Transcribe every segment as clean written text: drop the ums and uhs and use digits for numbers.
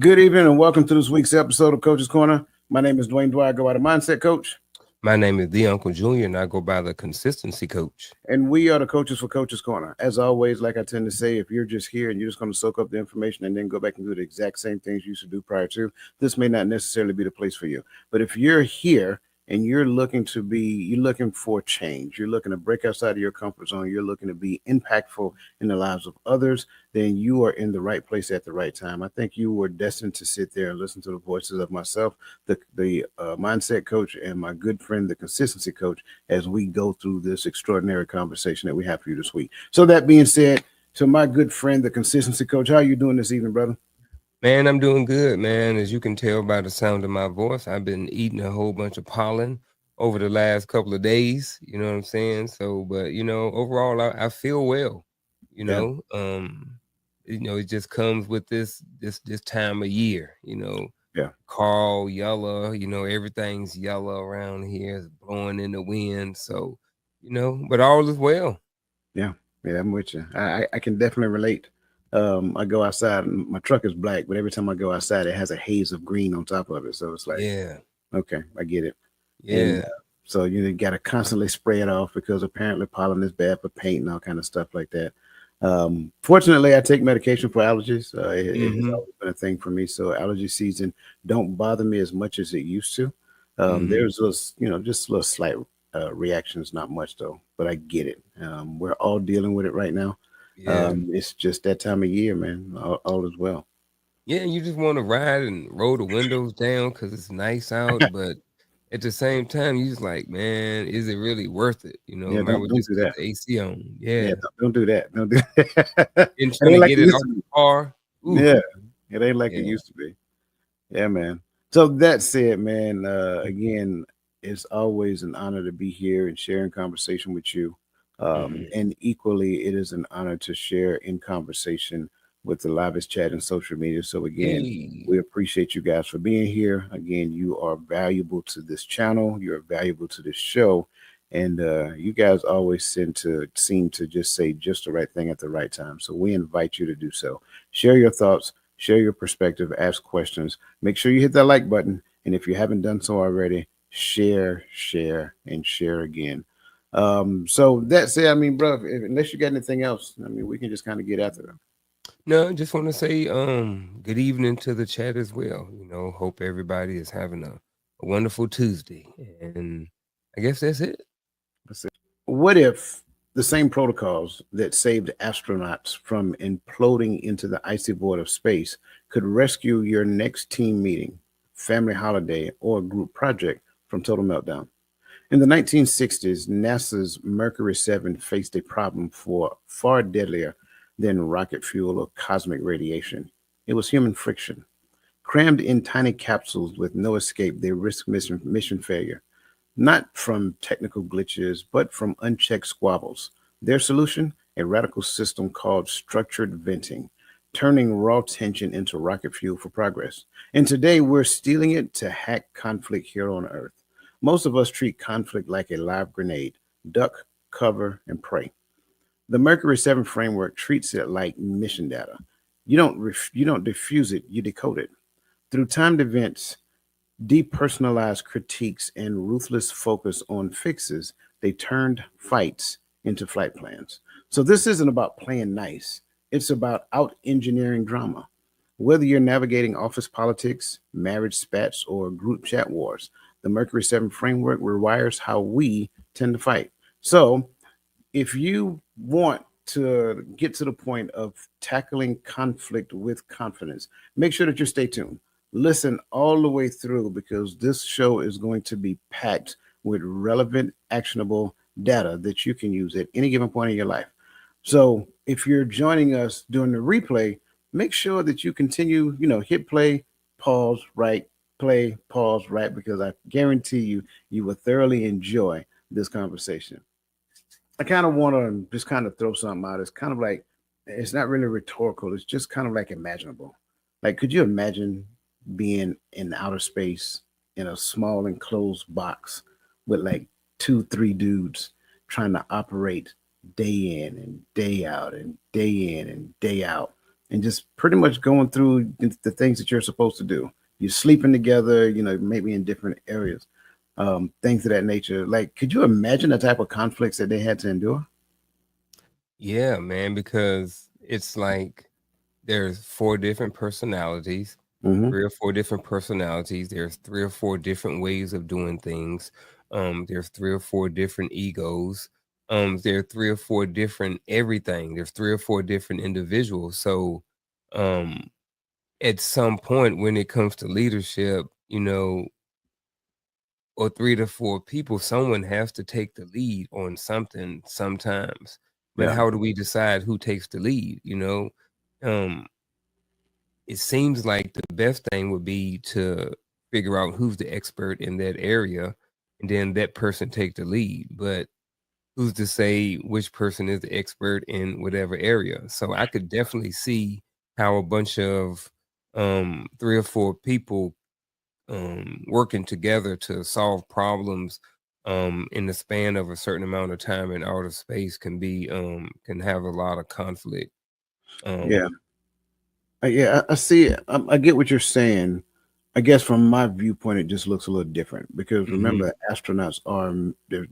Good evening and welcome to this week's episode of Coach's Corner. My name is Dwayne Dwyer. I go by the Mindset Coach. My name is the Uncle Junior, and I go by the Consistency Coach. And we are the coaches for Coach's Corner. As always, like I tend to say, if you're just here and you're just going to soak up the information and then go back and do the exact same things you used to do prior to, this may not necessarily be the place for you. But if you're here and you're looking for change, you're looking to break outside of your comfort zone, you're looking to be impactful in the lives of others, then you are in the right place at the right time. I think you were destined to sit there and listen to the voices of myself, the mindset coach, and my good friend, the consistency coach, as we go through this extraordinary conversation that we have for you this week. So that being said, to my good friend, the consistency coach, how are you doing this evening, brother? Man, I'm doing good, man. As you can tell by the sound of my voice, I've been eating a whole bunch of pollen over the last couple of days. You know what I'm saying? So, but overall, I feel well. You Yeah. know, it just comes with this time of year. Yeah. Call yellow. Everything's yellow around here. It's blowing in the wind. So, but all is well. Yeah. Yeah, I'm with you. I can definitely relate. I go outside and my truck is black, but every time I go outside, it has a haze of green on top of it. So it's like, Yeah, okay, I get it. And yeah. so you got to constantly spray it off because apparently pollen is bad for paint and all kind of stuff like that. Fortunately, I take medication for allergies. It has Mm-hmm. always been a thing for me. So allergy season don't bother me as much as it used to. Mm-hmm. There's those, just little slight reactions, not much though, but I get it. We're all dealing with it right now. Yeah. It's just that time of year, man. All is well. Yeah, you just want to ride and roll the windows down because it's nice out, but at the same time, you just like, man, is it really worth it? Yeah, Might don't well don't just do cut that. the AC on. Yeah, Yeah. don't do that. Don't do that. And It trying ain't to like get it it used off to be. the car. Ooh, Yeah, it ain't like it yeah. used to be. Yeah, man. So that said, man, again, it's always an honor to be here and sharing conversation with you. Mm-hmm. And equally, it is an honor to share in conversation with the livest chat and social media. So again, Hey. we appreciate you guys for being here. Again, you are valuable to this channel. You're valuable to this show. And you guys always seem to just say just the right thing at the right time. So we invite you to do so. Share your thoughts, share your perspective, ask questions. Make sure you hit that like button. And if you haven't done so already, share, and share again. So that said, I mean, bro, unless you got anything else, I mean, we can just kind of get after them. No, just want to say good evening to the chat as well. Hope everybody is having a wonderful Tuesday. And I guess that's it. Let's see. What if the same protocols that saved astronauts from imploding into the icy void of space could rescue your next team meeting, family holiday, or group project from total meltdown? In the 1960s, NASA's Mercury 7 faced a problem far deadlier than rocket fuel or cosmic radiation. It was human friction. Crammed in tiny capsules with no escape, they risked mission failure, not from technical glitches, but from unchecked squabbles. Their solution? A radical system called structured venting, turning raw tension into rocket fuel for progress. And today we're stealing it to hack conflict here on Earth. Most of us treat conflict like a live grenade: duck, cover, and pray. The Mercury 7 framework treats it like mission data. You don't diffuse it, you decode it. Through timed events, depersonalized critiques, and ruthless focus on fixes, they turned fights into flight plans. So this isn't about playing nice, it's about out engineering drama. Whether you're navigating office politics, marriage spats, or group chat wars, the Mercury 7 framework rewires how we tend to fight. So if you want to get to the point of tackling conflict with confidence, make sure that you stay tuned. Listen all the way through because this show is going to be packed with relevant, actionable data that you can use at any given point in your life. So if you're joining us during the replay, make sure that you continue, hit play, pause, right, play, pause, right, because I guarantee you will thoroughly enjoy this conversation. I kind of want to just kind of throw something out. It's kind of like it's not really rhetorical. It's just kind of like imaginable. Like, could you imagine being in outer space in a small enclosed box with like two, three dudes trying to operate day in and day out and day in and day out and just pretty much going through the things that you're supposed to do. You're sleeping together, maybe in different areas, things of that nature. Like, could you imagine the type of conflicts that they had to endure? Yeah, man, because it's like there's 4 different personalities, Hmm. 3 or 4 different personalities. There's 3 or 4 different ways of doing things. There's 3 or 4 different egos. There are 3 or 4 different everything. There's 3 or 4 different individuals. So, um, at some point when it comes to leadership, or 3 to 4 people, someone has to take the lead on something sometimes. But Yeah. how do we decide who takes the lead, Um, it seems like the best thing would be to figure out who's the expert in that area, and then that person take the lead. But who's to say which person is the expert in whatever area? So I could definitely see how a bunch of 3 or 4 people working together to solve problems in the span of a certain amount of time in outer space can have a lot of conflict. Yeah. Um, Yeah, I see. I get what you're saying. I guess from my viewpoint, it just looks a little different because mhm, remember, astronauts are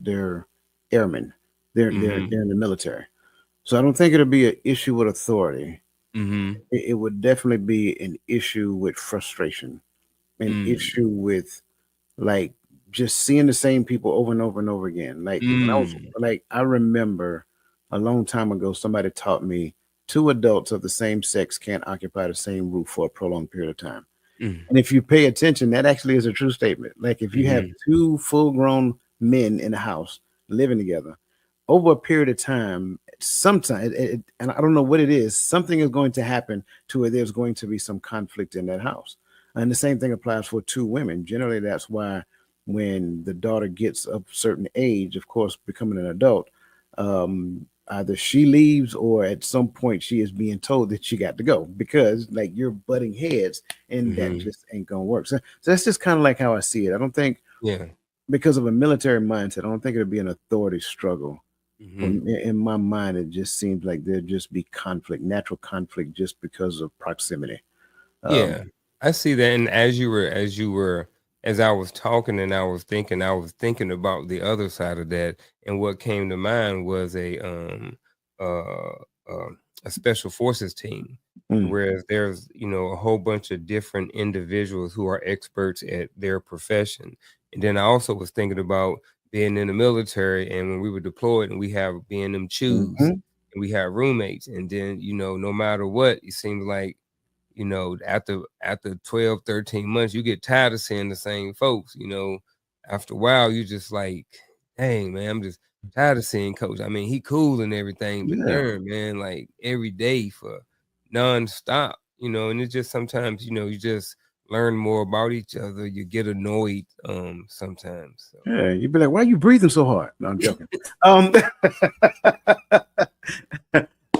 they're airmen. They're mhm, they're in the military, so I don't think it'll be an issue with authority. mhm, It would definitely be an issue with frustration, an mm, issue with like just seeing the same people over and over and over again. Like when I was mm, like, I remember a long time ago, somebody taught me two adults of the same sex can't occupy the same roof for a prolonged period of time. mm, And if you pay attention, that actually is a true statement. Like if you have mhm, two full grown men in a house living together over a period of time, sometimes, and I don't know what it is, something is going to happen to where there's going to be some conflict in that house. And the same thing applies for two women. Generally, that's why when the daughter gets a certain age, of course, becoming an adult, either she leaves or at some point she is being told that she got to go because like you're butting heads and that mhm. just ain't gonna work. So that's just kind of like how I see it. I don't think Yeah. because of a military mindset, I don't think it'll be an authority struggle. Mhm. In my mind, it just seems like there'd just be conflict, natural conflict, just because of proximity. Um, Yeah, I see that, and as I was talking and I was thinking about the other side of that, and what came to mind was uh, uh, a special forces team, mm, whereas there's, a whole bunch of different individuals who are experts at their profession. And then I also was thinking about being in the military, and when we were deployed and we have being them choose, mhm. and we have roommates, and then, no matter what, it seems like after 12, 13 months, you get tired of seeing the same folks. After a while, you just like, dang, man, I'm just tired of seeing coach. I mean, he cool and everything, but Yeah, darn, man, like every day for nonstop, and it's just sometimes, you just learn more about each other. You get annoyed sometimes. So yeah. You'd be like, "Why are you breathing so hard?" No, I'm joking. Um,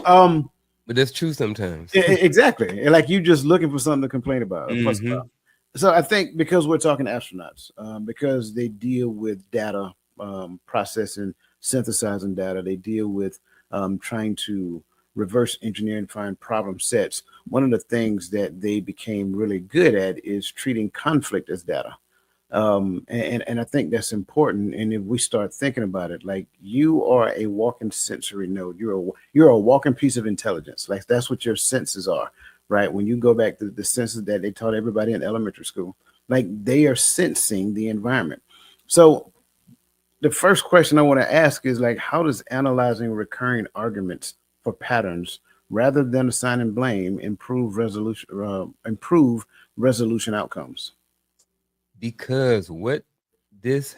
um, but that's true sometimes. exactly. And like you just looking for something to complain about or fuss about. Hmm. So I think because we're talking astronauts, because they deal with data processing, synthesizing data, they deal with trying to reverse engineer and find problem sets. One of the things that they became really good at is treating conflict as data. And I think that's important. And if we start thinking about it, like you are a walking sensory node, you're a walking piece of intelligence. Like that's what your senses are, right? When you go back to the senses that they taught everybody in elementary school, like they are sensing the environment. So the first question I want to ask is like, how does analyzing recurring arguments for patterns rather than assigning blame improve resolution outcomes? Because what this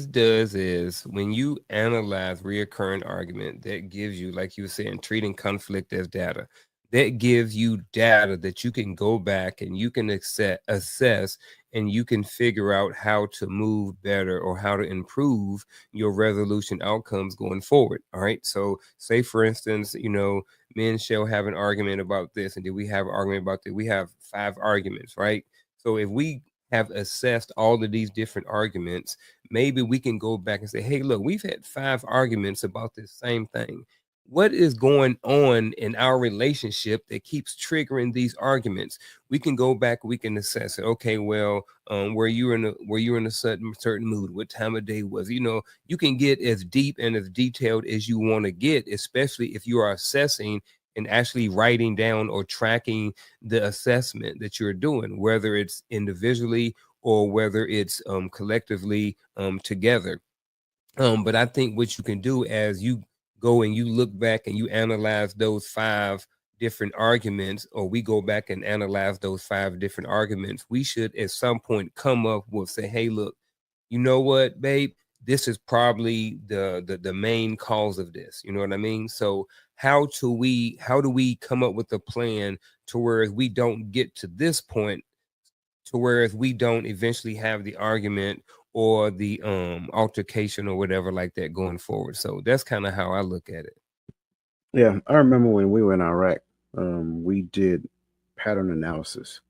does is when you analyze reoccurring argument, that gives you, like you were saying, treating conflict as data. That gives you data that you can go back and you can assess and you can figure out how to move better or how to improve your resolution outcomes going forward. All right. So say for instance, me and Shell have an argument about this, and then we have an argument about that. We have 5 arguments, right? So if we have assessed all of these different arguments, maybe we can go back and say, hey, look, we've had 5 arguments about this same thing. what is going on in our relationship that keeps triggering these arguments? We can go back, we can assess it. Okay, well, were you in a certain mood? What time of day was it? You know, you can get as deep and as detailed as you want to get, especially if you are assessing and actually writing down or tracking the assessment that you're doing, whether it's individually or whether it's collectively together. But I think what you can do as you go and you look back and you analyze those five different arguments, or we go back and analyze those five different arguments, we should at some point come up with, say, hey, look, you know what, babe, this is probably the main cause of this. You know what I mean? So how do we come up with a plan to where we don't get to this point, to whereas we don't eventually have the argument or the altercation or whatever like that going forward. So that's kind of how I look at it. Yeah, I remember when we were in Iraq, we did pattern analysis.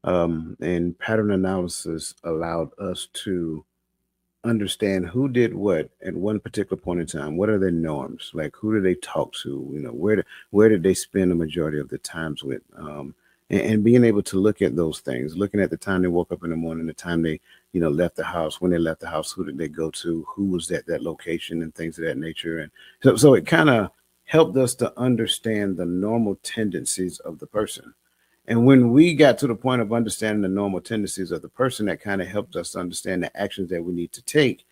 And pattern analysis allowed us to understand who did what at one particular point in time. What are their norms? Like, who do they talk to? You know, where did they spend the majority of the times with? And being able to look at those things, looking at the time they woke up in the morning, the time they, left the house, when they left the house, who did they go to, who was at that location, and things of that nature. And so it kind of helped us to understand the normal tendencies of the person. And when we got to the point of understanding the normal tendencies of the person, that kind of helped us understand the actions that we need to take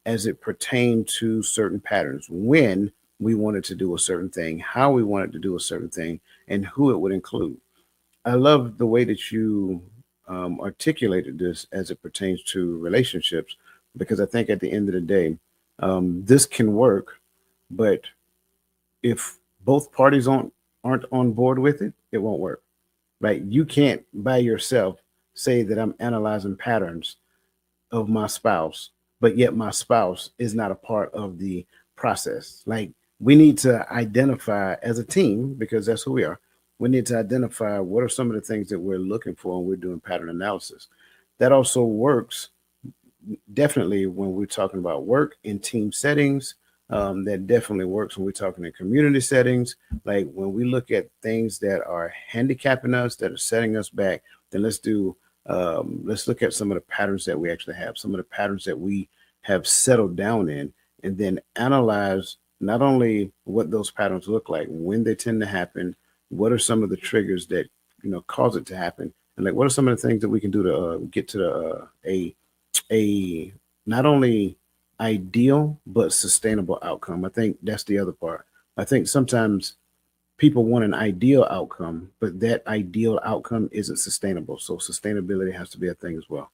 as it pertained to certain patterns, when we wanted to do a certain thing, how we wanted to do a certain thing, and who it would include. I love the way that you articulated this as it pertains to relationships, because I think at the end of the day, this can work, but if both parties aren't on board with it, it won't work. Right? You can't by yourself say that I'm analyzing patterns of my spouse, but yet my spouse is not a part of the process. Like, we need to identify as a team, because that's who we are. We need to identify what are some of the things that we're looking for when we're doing pattern analysis. That also works definitely when we're talking about work in team settings. That definitely works when we're talking in community settings. Like, when we look at things that are handicapping us, that are setting us back, then let's look at some of the patterns that we actually have, some of the patterns that we have settled down in, and then analyze not only what those patterns look like, when they tend to happen, what are some of the triggers that cause it to happen, and like, what are some of the things that we can do to get to a not only ideal but sustainable outcome. I think that's the other part. I think sometimes people want an ideal outcome, but that ideal outcome isn't sustainable. So sustainability has to be a thing as well.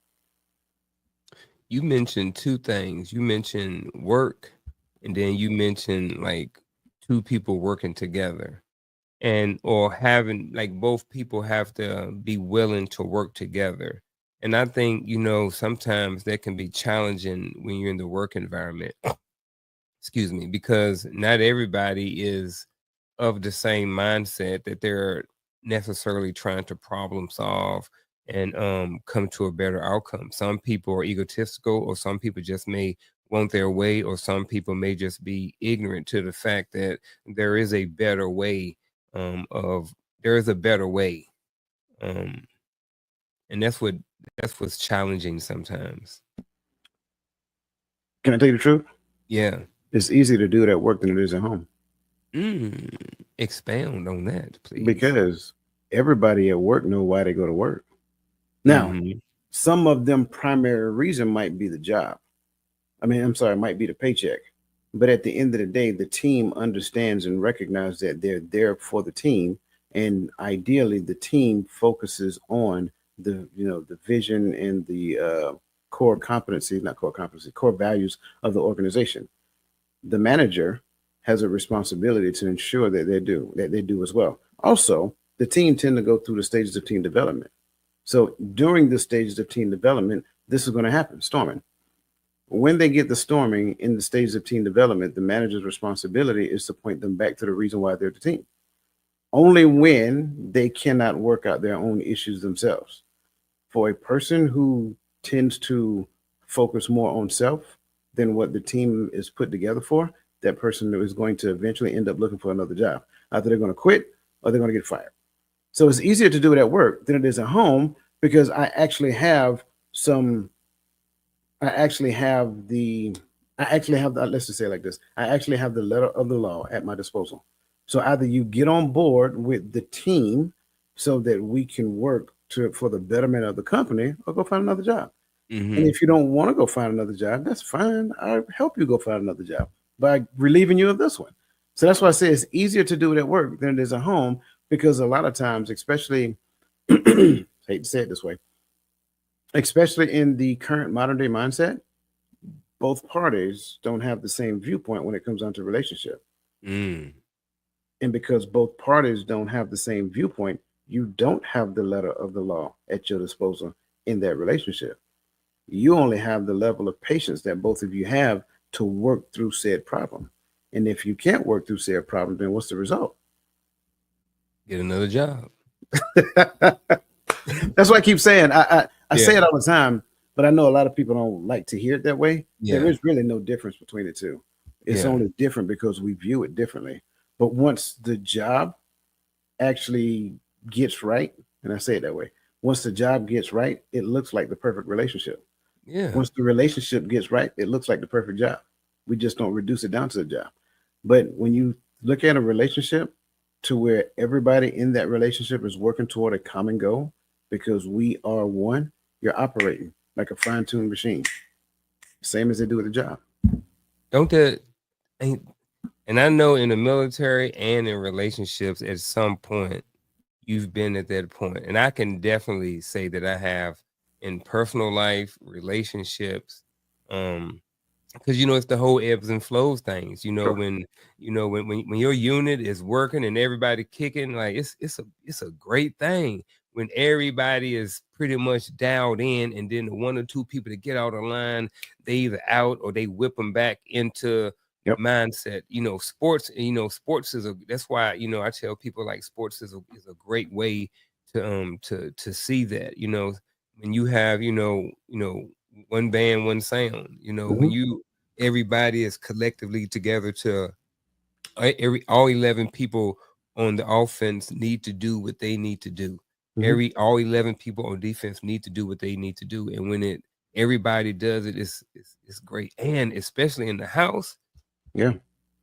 You mentioned two things. You mentioned work, and then you mentioned like two people working together, and or having like both people have to be willing to work together. And I think, sometimes that can be challenging when you're in the work environment. Excuse me, because not everybody is of the same mindset that they're necessarily trying to problem solve and come to a better outcome. Some people are egotistical, or some people just may want their way, or some people may just be ignorant to the fact that there is a better way, of there is a better way. Um, and that's what's challenging sometimes. Can I tell you the truth? Yeah. It's easier to do it at work than it is at home, Mm, expound on that, please. because everybody at work know why they go to work. Now, Hmm. some of them primary reason might be the job. I mean, I'm sorry, it might be the paycheck. But at the end of the day, the team understands and recognizes that they're there for the team. And ideally, the team focuses on the vision and the core competency, not core competency, core values of the organization. The manager has a responsibility to ensure that they do as well. Also, the team tend to go through the stages of team development. So during the stages of team development, this is going to happen, storming. When they get the storming in the stages of team development, the manager's responsibility is to point them back to the reason why they're the team. Only when they cannot work out their own issues themselves. For a person who tends to focus more on self than what the team is put together for, that person is going to eventually end up looking for another job. Either they're going to quit or they're going to get fired. So it's easier to do it at work than it is at home because some, I actually have the, let's just say it like this. I actually have the letter of the law at my disposal. So either you get on board with the team so that we can work for the betterment of the company or go find another job. And if you don't want to go find another job, that's fine. I'll help you go find another job by relieving you of this one. So that's why I say it's easier to do it at work than it is at home because a lot of times, especially, hate to say it this way, especially in the current modern day mindset, both parties don't have the same viewpoint when it comes down to relationship. Mm. And because both parties don't have the same viewpoint, you don't have the letter of the law at your disposal in that relationship. You only have the level of patience that both of you have to work through said problem. And if you can't work through said problem, then what's the result? Get another job. That's what I keep saying. I say Yeah. it all the time, but I know a lot of people don't like to hear it that way. There Yeah. is really no difference between the two. It's Yeah. only different because we view it differently. But once the job actually gets right, and I say it that way, once the job gets right, it looks like the perfect relationship. Yeah. Once the relationship gets right, it looks like the perfect job. We just don't reduce it down to the job. But when you look at a relationship to where everybody in that relationship is working toward a common goal because we are one, you're operating like a fine-tuned machine, same as they do with the job. Don't that ain't and I know in the military and in relationships at some point you've been at that point. And I can definitely say that I have in personal life, relationships, because it's the whole ebbs and flows things. Sure. When your unit is working and everybody kicking, like it's a great thing when everybody is pretty much dialed in, and then the one or two people that get out of line, they either out or they whip them back into Yep. mindset. Sports is that's why I tell people like sports is a great way to see that. When you have one band, one sound. When Mhm. everybody is collectively together to all 11 people on the offense need to do what they need to do. Mhm. All 11 people on defense need to do what they need to do, and when everybody does it, it's great, and especially in the house. Yeah.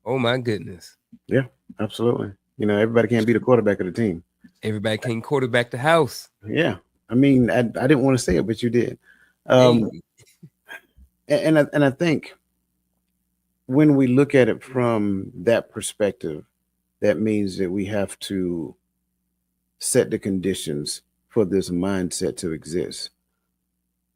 Oh my goodness, Yeah. Absolutely. Everybody can't be the quarterback of the team. everybody can quarterback the house. Yeah. I mean, I didn't want to say it, but you did. Hey, Um, and I think when we look at it from that perspective, that means that we have to set the conditions for this mindset to exist.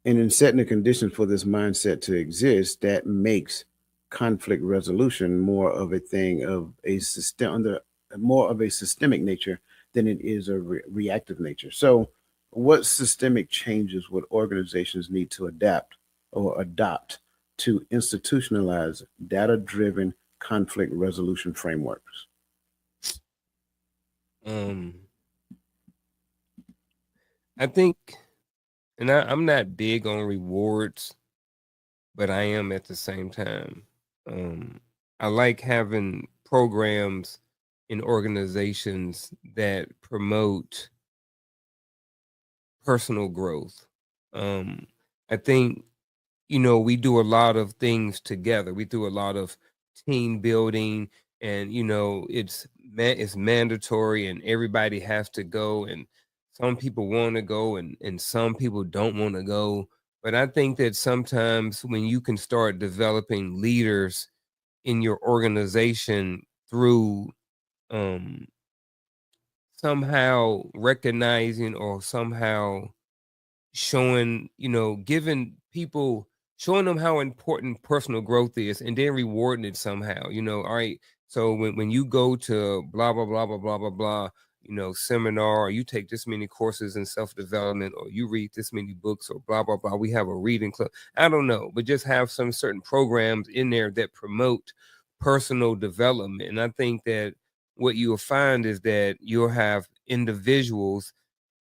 And in setting the conditions for this mindset to exist, that makes conflict resolution more of a thing of a system under more of a systemic nature than it is a reactive nature. So, what systemic changes would organizations need to adapt or adopt to institutionalize data-driven conflict resolution frameworks? I think, and I'm not big on rewards, but I am at the same time. I like having programs in organizations that promote personal growth. I think we do a lot of things together. We do a lot of team building, and it's mandatory, and everybody has to go. And some people want to go, and some people don't want to go. But I think that sometimes when you can start developing leaders in your organization through um, somehow recognizing or somehow showing, giving people, showing them how important personal growth is, and then rewarding it somehow. All right. So when you go to blah blah blah blah blah blah blah, seminar, or you take this many courses in self-development, or you read this many books, or blah blah blah, we have a reading club. I don't know, but just have some certain programs in there that promote personal development. And I think that what you'll find is that you'll have individuals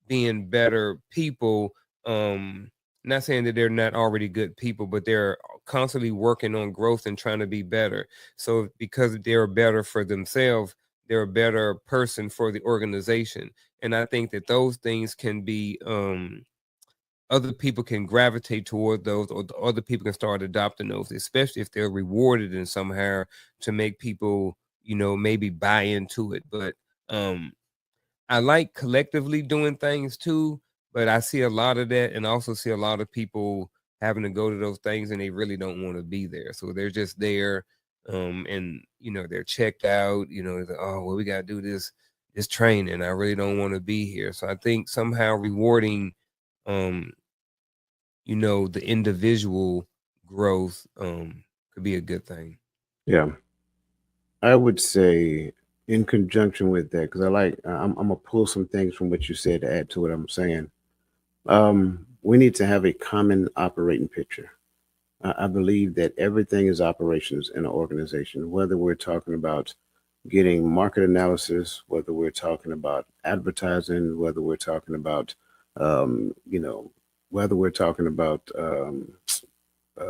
being better people, um not saying that they're not already good people, but they're constantly working on growth and trying to be better. So because they're better for themselves, they're a better person for the organization. And I think that those things can be other people can gravitate toward those, or the other people can start adopting those, especially if they're rewarded in somehow to make people, maybe buy into it. But I like collectively doing things too, but I see a lot of that, and also see a lot of people having to go to those things and they really don't want to be there. So they're just there, and they're checked out. Oh well, we gotta do this training. I really don't want to be here. So I think somehow rewarding, the individual growth could be a good thing. Yeah, I would say in conjunction with that, because I'm gonna pull some things from what you said to add to what I'm saying. We need to have a common operating picture. I believe that everything is operations in an organization, whether we're talking about getting market analysis, whether we're talking about advertising, whether we're talking about, um, you know, whether we're talking about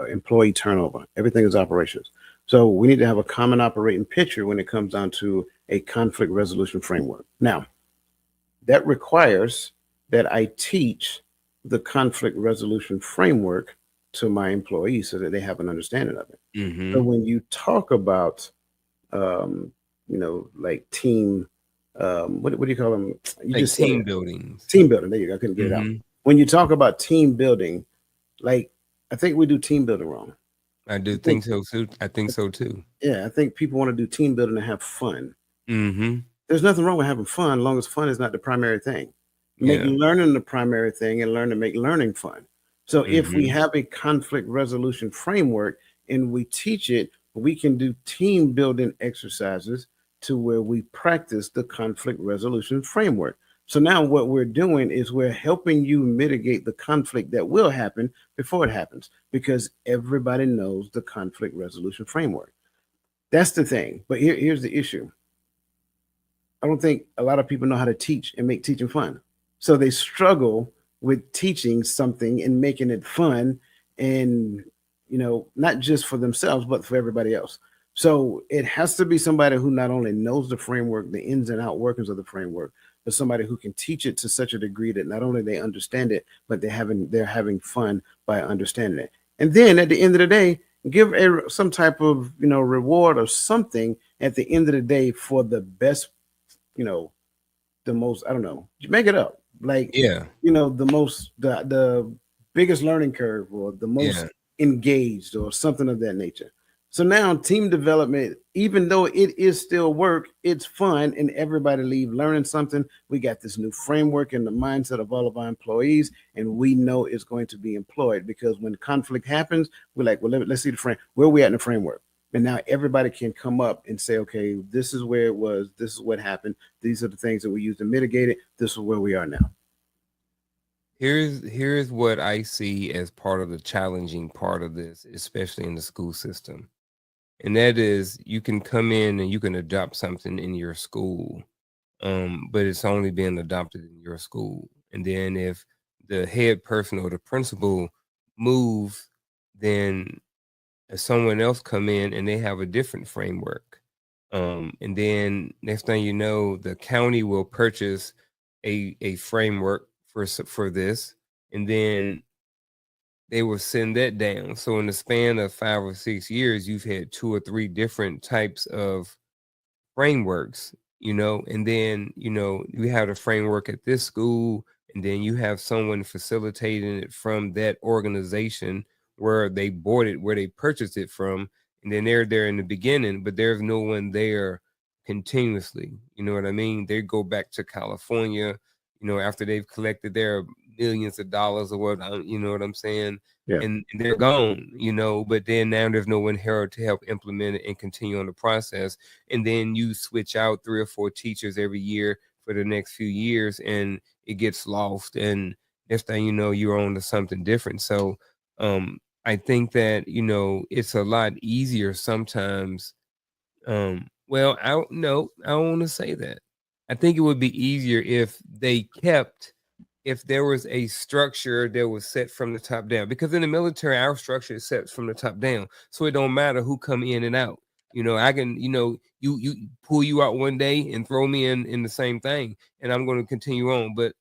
employee turnover. Everything is operations. So we need to have a common operating picture when it comes down to a conflict resolution framework. Now, that requires that I teach the conflict resolution framework to my employees so that they have an understanding of it. So Mm-hmm. when you talk about, like team, what do you call them? You Like just said team it. buildings. Team building. There you go. I couldn't get it out. Mm-hmm. When you talk about team building, like I think we do team building wrong. I do I think, think so too. I think so too. yeah, I think people want to do team building to have fun. Mm-hmm. There's nothing wrong with having fun, as long as fun is not the primary thing. Make Yeah. learning the primary thing and learn to make learning fun. So if we Mm-hmm. have a conflict resolution framework and we teach it, we can do team building exercises to where we practice the conflict resolution framework. So now what we're doing is we're helping you mitigate the conflict that will happen before it happens because everybody knows the conflict resolution framework. That's the thing. But here's the issue. I don't think a lot of people know how to teach and make teaching fun. So they struggle with teaching something and making it fun and, not just for themselves, but for everybody else. So it has to be somebody who not only knows the framework, the ins and out workings of the framework, but somebody who can teach it to such a degree that not only they understand it, but they're having fun by understanding it. And then at the end of the day, give some type of reward or something at the end of the day for the best, you know, the most, I don't know, you make it up. Like, Yeah. the biggest learning curve or the most Yeah. engaged or something of that nature. So now team development, even though it is still work, it's fun and everybody leave learning something. We got this new framework in the mindset of all of our employees, and we know it's going to be employed because when conflict happens, we're like, well, let's see the frame. Where are we at in the framework? And now everybody can come up and say, okay, this is where it was. This is what happened. These are the things that we use to mitigate it. This is where we are now. Here's what I see as part of the challenging part of this, especially in the school system. And that is you can come in and you can adopt something in your school, but it's only being adopted in your school. And then if the head person or the principal moves, then someone else come in and they have a different framework. And then next thing you know, the county will purchase a framework for this, and then they will send that down. So in the span of 5 or 6 years, you've had 2 or 3 different types of frameworks, and then, you have a framework at this school, and then you have someone facilitating it from that organization where they bought it, where they purchased it from, and then they're there in the beginning, but there's no one there continuously. You know what I mean? They go back to California, after they've collected their millions of dollars or what, you know what I'm saying? Yeah. And they're gone, but then now there's no one here to help implement it and continue on the process. And then you switch out 3 or 4 teachers every year for the next few years, and it gets lost. And next thing you know, you're on to something different. So I think that it's a lot easier sometimes. Well, I don't know. I don't want to say that. I think it would be easier if they kept if there was a structure that was set from the top down, because in the military our structure is set from the top down, so it don't matter who come in and out. I can, you pull you out one day and throw me in the same thing, and I'm going to continue on. But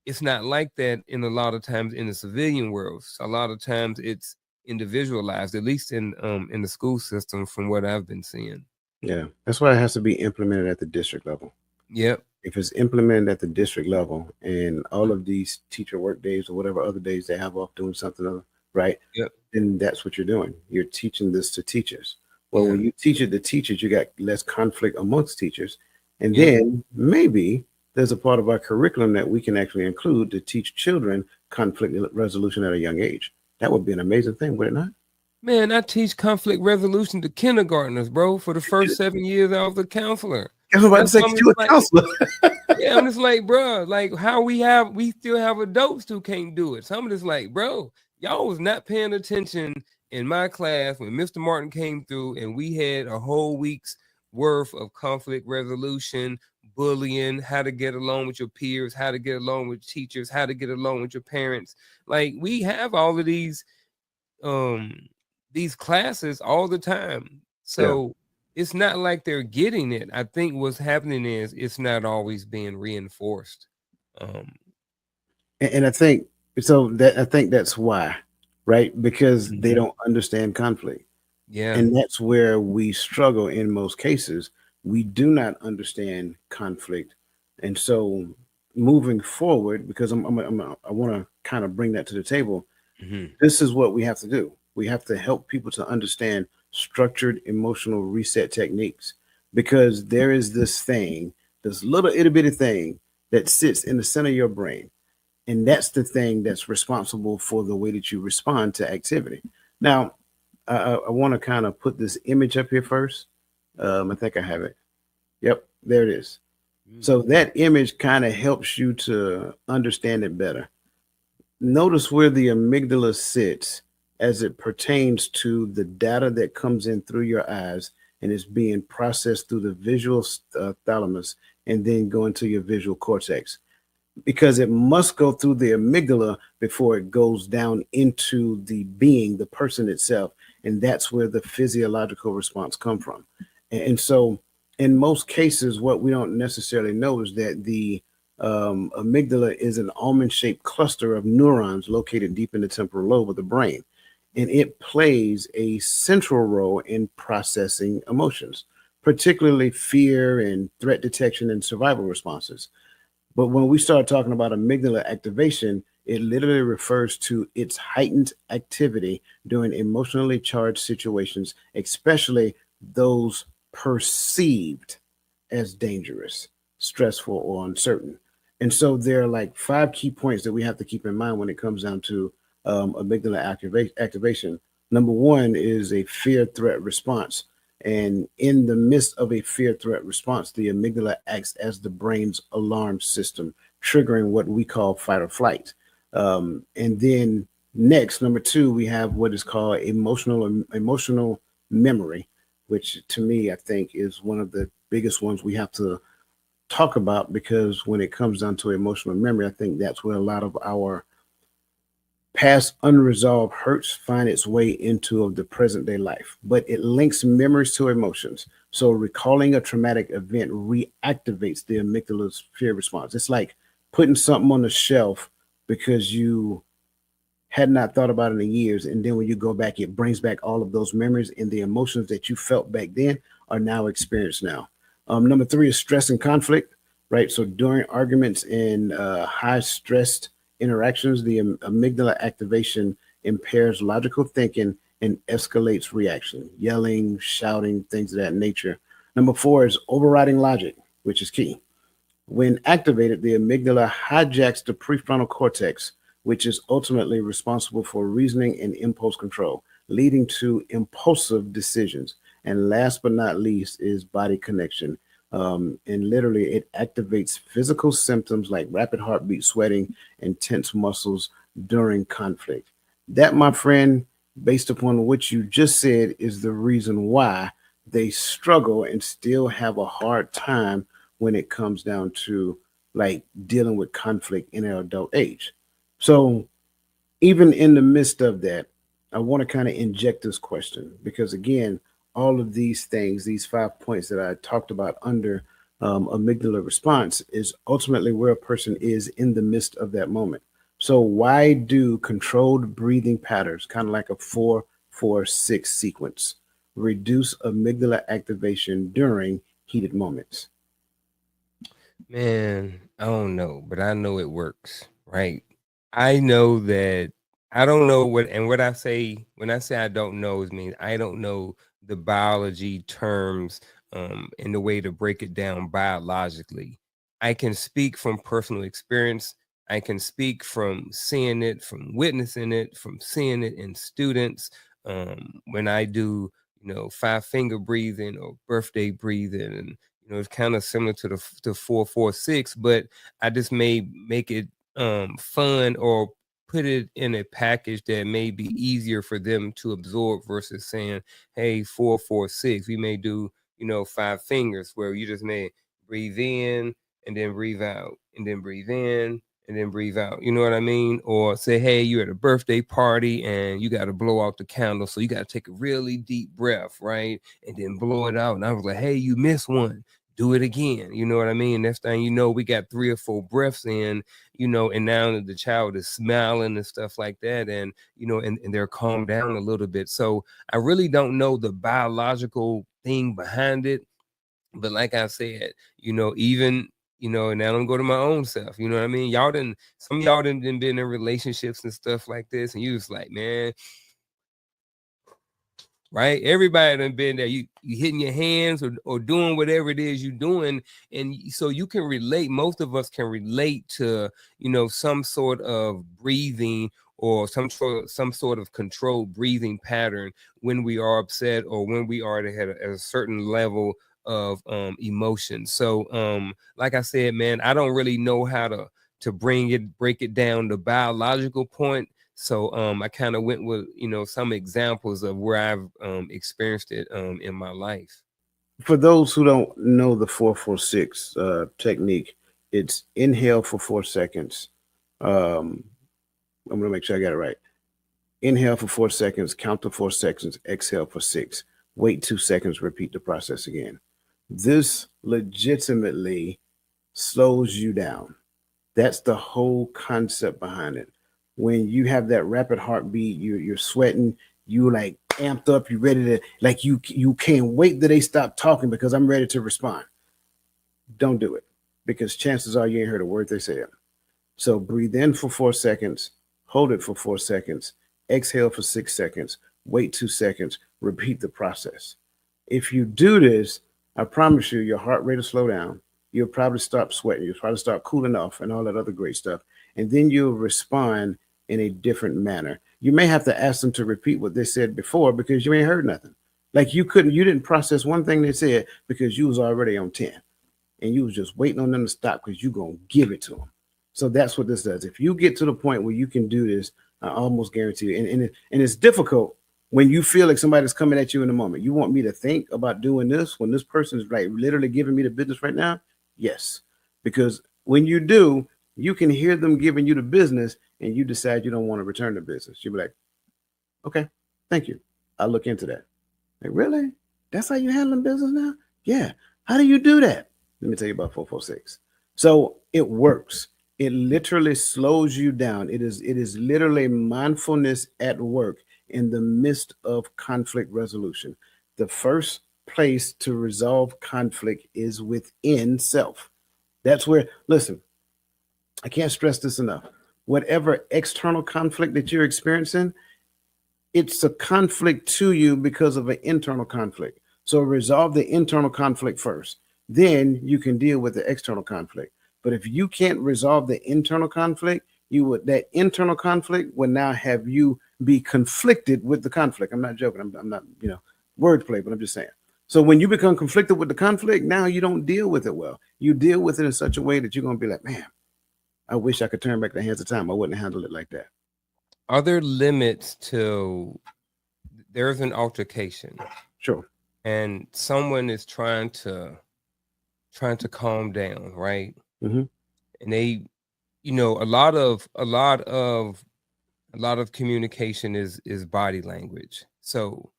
it's not like that in a lot of times in the civilian world. So a lot of times it's individualized, at least in the school system, from what I've been seeing. Yeah, that's why it has to be implemented at the district level. Yep. If it's implemented at the district level and all of these teacher work days or whatever other days they have off doing something other, right? Yep. Then that's what you're doing. You're teaching this to teachers. Well, Yeah. when you teach it to teachers, you got less conflict amongst teachers. And Yeah. then maybe there's a part of our curriculum that we can actually include to teach children conflict resolution at a young age. That would be an amazing thing, would it not? Man, I teach conflict resolution to kindergartners, bro, for the first 7 years I was a counselor. I was about to That's say, why I'm you a just like, counselor. yeah, I'm just like, bro, like how we still have adults who can't do it. So I'm just like, bro, y'all was not paying attention in my class when Mr. Martin came through and we had a whole week's worth of conflict resolution, bullying, how to get along with your peers, how to get along with teachers, how to get along with your parents. Like we have all of these classes all the time. So it's not like they're getting it. I think what's happening is it's not always being reinforced. And I think so that I think that's why, right? Because they Mhm. don't understand conflict. Yeah. And that's where we struggle in most cases. We do not understand conflict. And so moving forward, because I want to kind of bring that to the table, Mhm. this is what we have to do. We have to help people to understand structured emotional reset techniques because there is this thing, this little itty bitty thing that sits in the center of your brain. And that's the thing that's responsible for the way that you respond to activity. Now, I want to kind of put this image up here first. I think I have it. Yep, there it is. So that image kind of helps you to understand it better. Notice where the amygdala sits as it pertains to the data that comes in through your eyes and is being processed through the visual thalamus and then going to your visual cortex because it must go through the amygdala before it goes down into the being, the person itself, and that's where the physiological response come from. And so in most cases what we don't necessarily know is that the amygdala is an almond-shaped cluster of neurons located deep in the temporal lobe of the brain, and it plays a central role in processing emotions, particularly fear and threat detection and survival responses. But when we start talking about amygdala activation, it literally refers to its heightened activity during emotionally charged situations, especially those perceived as dangerous, stressful, or uncertain. And so there are like 5 key points that we have to keep in mind when it comes down to amygdala activation. Number one is a fear threat response. And in the midst of a fear threat response, the amygdala acts as the brain's alarm system, triggering what we call fight or flight. And then next, number two, we have what is called emotional memory, which to me, I think is one of the biggest ones we have to talk about because when it comes down to emotional memory, I think that's where a lot of our past unresolved hurts find its way into the present day life, but it links memories to emotions. So recalling a traumatic event reactivates the amygdala's fear response. It's like putting something on the shelf because you had not thought about it in years. And then when you go back, it brings back all of those memories and the emotions that you felt back then are now experienced now. Number three is stress and conflict, right? So during arguments and high stressed interactions, the amygdala activation impairs logical thinking and escalates reaction, yelling, shouting, things of that nature. Number four is overriding logic, which is key. When activated, the amygdala hijacks the prefrontal cortex, which is ultimately responsible for reasoning and impulse control, leading to impulsive decisions. And last but not least is body connection. And literally, it activates physical symptoms like rapid heartbeat, sweating, and tense muscles during conflict. That, my friend, based upon what you just said, is the reason why they struggle and still have a hard time when it comes down to like dealing with conflict in our adult age. So even in the midst of that, I want to kind of inject this question because, again, all of these things, these 5 points that I talked about under amygdala response, is ultimately where a person is in the midst of that moment. So, why do controlled breathing patterns, kind of like a 4-4-6 sequence, reduce amygdala activation during heated moments? Man, I don't know, but I know it works, right? I know that I don't know what, and what I say when I say I don't know is mean I don't know the biology terms and the way to break it down biologically. I can speak from personal experience. I can speak from seeing it, from witnessing it, from seeing it in students. When I do, 5 finger breathing or birthday breathing, and it's kind of similar to the 4-4-6, but I just may make it fun or put it in a package that may be easier for them to absorb versus saying, hey, 4-4-6. We may do, 5 fingers where you just may breathe in and then breathe out and then breathe in and then breathe out. You know what I mean? Or say, hey, you're at a birthday party and you got to blow out the candle. So you got to take a really deep breath, right? And then blow it out. And I was like, hey, you missed one, do it again. You know what I mean? Next thing you know, we got 3 or 4 breaths in, and now the child is smiling and stuff like that. And, and they're calmed down a little bit. So I really don't know the biological thing behind it. But like I said, even, and now I'm going to my own self. You know what I mean? Some of y'all done been in relationships and stuff like this. And you was like, man, right? Everybody done been there. You hitting your hands or doing whatever it is you're doing. And so you can relate. Most of us can relate to, some sort of breathing or some sort of controlled breathing pattern when we are upset or when we are at a certain level of emotion. So like I said, man, I don't really know how to break it down the biological point. So I kind of went with, some examples of where I've experienced it in my life. For those who don't know the 4-4-6 technique, it's inhale for 4 seconds. Um, I'm going to make sure I got it right. Inhale for 4 seconds, count to 4 seconds, exhale for 6. Wait 2 seconds, repeat the process again. This legitimately slows you down. That's the whole concept behind it. When you have that rapid heartbeat, you're sweating, you like amped up, you ready to like you can't wait that they stop talking because I'm ready to respond. Don't do it because chances are you ain't heard a word they said. So breathe in for 4 seconds, hold it for 4 seconds, exhale for 6 seconds, wait 2 seconds, repeat the process. If you do this, I promise you, your heart rate will slow down. You'll probably stop sweating. You'll probably start cooling off and all that other great stuff. And then you'll respond in a different manner. You may have to ask them to repeat what they said before because you ain't heard nothing. Like you didn't process one thing they said because you was already on 10 and you was just waiting on them to stop because you're going to give it to them. So that's what this does. If you get to the point where you can do this, I almost guarantee you, and it's difficult when you feel like somebody's coming at you in the moment. You want me to think about doing this when this person is like literally giving me the business right now? Yes. Because when you do, you can hear them giving you the business and you decide you don't want to return the business. You'll be like, okay, thank you. I'll look into that. Like, really? That's how you handling business now? Yeah. How do you do that? Let me tell you about 4-4-6. So it works. It literally slows you down. It is literally mindfulness at work in the midst of conflict resolution. The first place to resolve conflict is within self. That's where, listen, I can't stress this enough. Whatever external conflict that you're experiencing, it's a conflict to you because of an internal conflict. So resolve the internal conflict first. Then you can deal with the external conflict. But if you can't resolve the internal conflict, that internal conflict will now have you be conflicted with the conflict. I'm not joking. I'm not, wordplay, but I'm just saying. So when you become conflicted with the conflict, now you don't deal with it well. You deal with it in such a way that you're going to be like, man, I wish I could turn back the hands of time. I wouldn't handle it like that. Are there limits to there's an altercation Sure. and someone is trying to calm down, right? Mm-hmm. and they, you know, a lot of communication is body language. So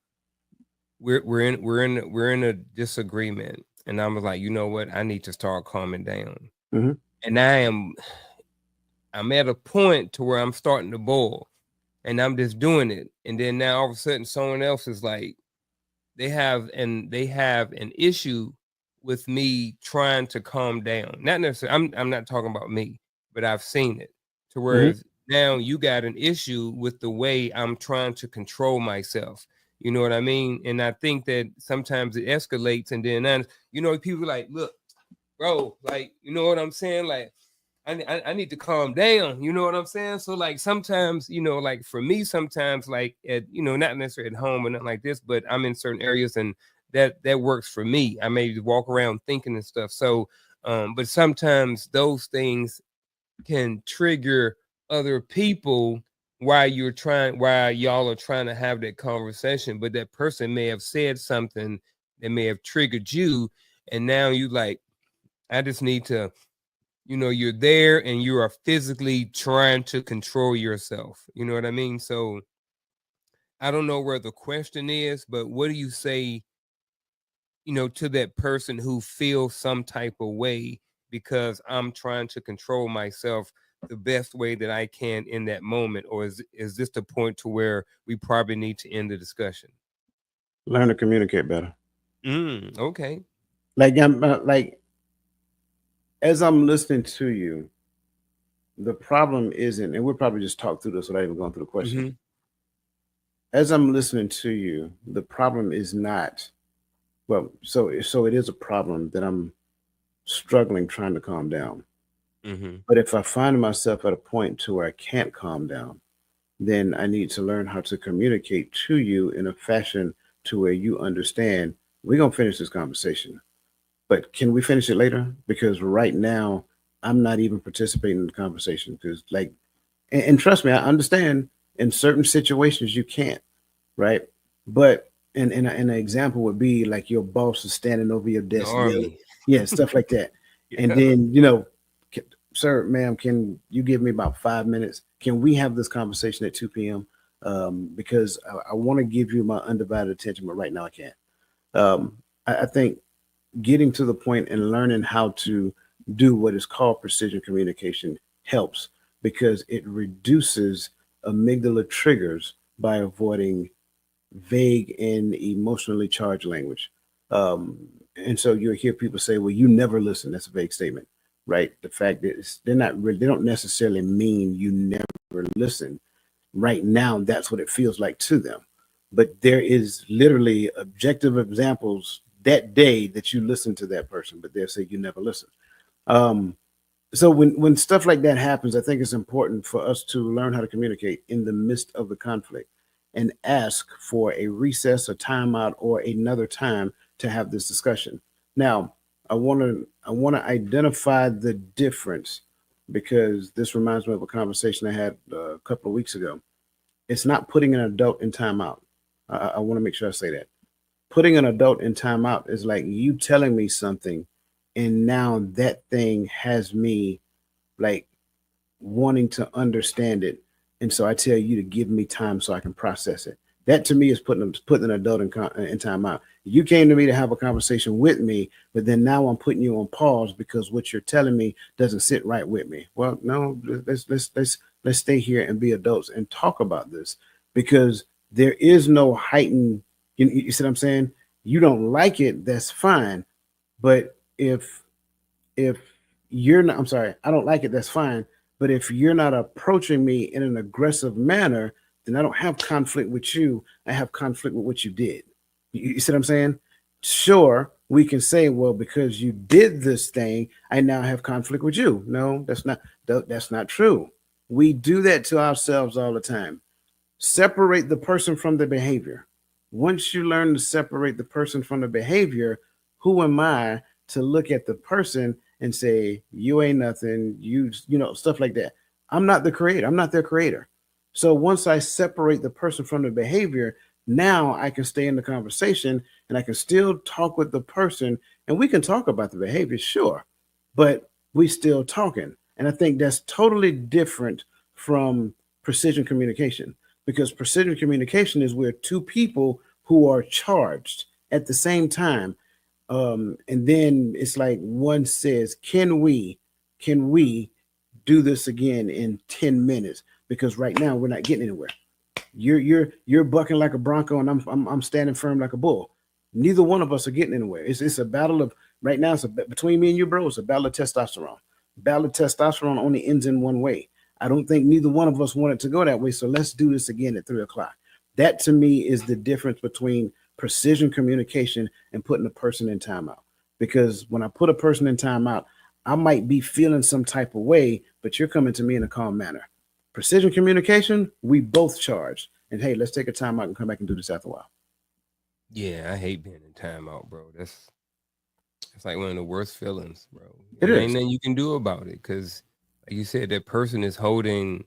we're in a disagreement, and I'm like, you know what, I need to start calming down. Mhm. And I'm at a point to where I'm starting to boil, and I'm just doing it. And then now all of a sudden someone else is like, they have an issue with me trying to calm down. Not necessarily, I'm not talking about me, but I've seen it to where Mhm. now you got an issue with the way I'm trying to control myself. You know what I mean? And I think that sometimes it escalates, and then people like, look, bro, like, you know what I'm saying? Like, I need to calm down. You know what I'm saying? So like sometimes, like for me, sometimes like at, not necessarily at home or nothing like this, but I'm in certain areas and that works for me. I may walk around thinking and stuff. So, but sometimes those things can trigger other people while y'all are trying to have that conversation, but that person may have said something that may have triggered you. And now you like, I just need to, you're there and you are physically trying to control yourself. You know what I mean? So I don't know where the question is, but what do you say, to that person who feels some type of way because I'm trying to control myself the best way that I can in that moment? Or is this the point to where we probably need to end the discussion? Learn to communicate better. Okay. Like I'm like as I'm listening to you, the problem isn't, and we'll probably just talk through this without even going through the question. Mm-hmm. As I'm listening to you, the problem is not, well, so it is a problem that I'm struggling trying to calm down. Mm-hmm. But if I find myself at a point to where I can't calm down, then I need to learn how to communicate to you in a fashion to where you understand we're gonna finish this conversation. But can we finish it later? Because right now I'm not even participating in the conversation. Because and trust me, I understand in certain situations you can't, right? But an example would be like your boss is standing over your The desk yelling, army. yeah, stuff like that. And Yeah. then sir, ma'am, can you give me about 5 minutes? Can we have this conversation at 2 p.m.? Because I want to give you my undivided attention, but right now I can't. I think getting to the point and learning how to do what is called precision communication helps because it reduces amygdala triggers by avoiding vague and emotionally charged language. Um, and so you'll hear people say, "Well, you never listen." That's a vague statement, right? The fact is, they don't necessarily mean you never listen. Right now, that's what it feels like to them. But there is literally objective examples that day that you listen to that person, but they'll say you never listen. Um, so when stuff like that happens, I think it's important for us to learn how to communicate in the midst of the conflict and ask for a recess, a timeout, or another time to have this discussion. Now, I want to identify the difference because this reminds me of a conversation I had a couple of weeks ago. It's not putting an adult in timeout. I want to make sure I say that. Putting an adult in timeout is like you telling me something, and now that thing has me like wanting to understand it, and so I tell you to give me time so I can process it. That to me is putting an adult in timeout. You came to me to have a conversation with me, but then now I'm putting you on pause because what you're telling me doesn't sit right with me. Well, no, let's stay here and be adults and talk about this because there is no heightened. You see what I'm saying? You don't like it, that's fine. But if you're not, I'm sorry, I don't like it, that's fine. But if you're not approaching me in an aggressive manner, then I don't have conflict with you. I have conflict with what you did. You see what I'm saying? Sure, we can say, well, because you did this thing, I now have conflict with you. No, that's not true. We do that to ourselves all the time. Separate the person from the behavior. Once you learn to separate the person from the behavior, who am I to look at the person and say, you ain't nothing, stuff like that. I'm not the creator. I'm not their creator. So once I separate the person from the behavior, now I can stay in the conversation and I can still talk with the person and we can talk about the behavior, sure, but we still talking. And I think that's totally different from precision communication, because precision communication is where two people who are charged at the same time, and then it's like one says, can we do this again in 10 minutes? Because right now we're not getting anywhere. You're bucking like a bronco, and I'm standing firm like a bull. Neither one of us are getting anywhere. It's a battle of, right now. It's between me and you, bro. It's a battle of testosterone. Battle of testosterone only ends in one way. I don't think neither one of us wanted to go that way. So let's do this again at 3 o'clock. That to me is the difference between precision communication and putting a person in timeout. Because when I put a person in timeout, I might be feeling some type of way, but you're coming to me in a calm manner. Precision communication, we both charged. And hey, let's take a time out and come back and do this after a while. Yeah, I hate being in timeout, bro. It's like one of the worst feelings, bro. It And ain't is. nothing you can do about it because, like you said, that person is holding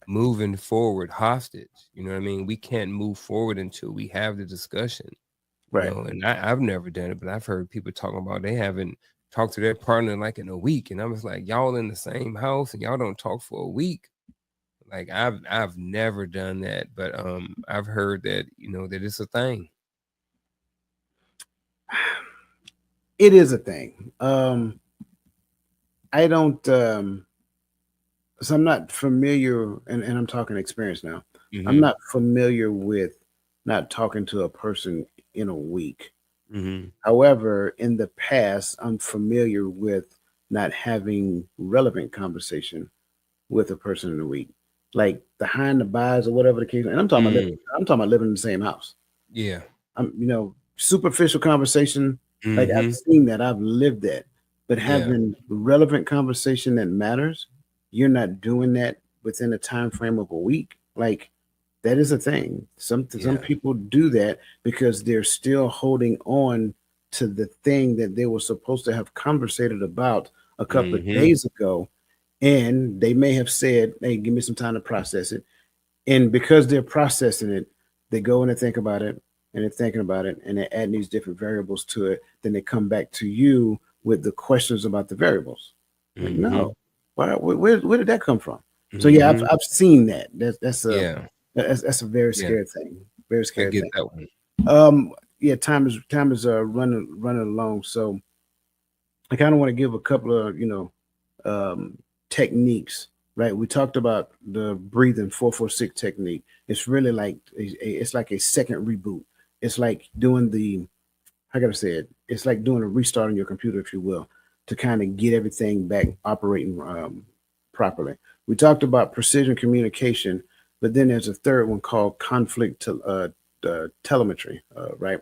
moving forward hostage. You know what I mean? We can't move forward until we have the discussion. You Right. know, and I've never done it, but I've heard people talking about they haven't talked to their partner like in a week. And I was like, y'all in the same house and y'all don't talk for a week. Like I've never done that, but I've heard that, you know, that it's a thing. It is a thing. I don't so I'm not familiar, and I'm talking experience now. I'm Mm-hmm. not familiar with not talking to a person in a week. Mm-hmm. However, in the past, I'm familiar with not having relevant conversation with a person in a week, like behind the buys or whatever the case. And Mm. I'm talking about living in the same house. Yeah. I'm, superficial conversation. Like I've Mm-hmm. seen that, I've lived that, but Yeah. having relevant conversation that matters, you're not doing that within a time frame of a week. Like that is a thing. Some Yeah. people do that because they're still holding on to the thing that they were supposed to have conversated about a couple of Mm-hmm. days ago, and they may have said, "Hey, give me some time to process it." And because they're processing it, they go and they think about it, and they're thinking about it, and they're adding these different variables to it. Then they come back to you with the questions about the variables. Like, Mm-hmm. no, where did that come from? So yeah, Mm-hmm. I've seen that. Yeah. That's a very Yeah. scary thing. Very I scary get thing. that one. Yeah, time is running along. So I kind of want to give a couple of techniques. Right, we talked about the breathing 4-4-6 technique. It's really like it's like a second reboot. It's like doing the, I gotta say it. It's like doing a restart on your computer, if you will, to kind of get everything back operating properly. We talked about precision communication, but then there's a third one called telemetry, right?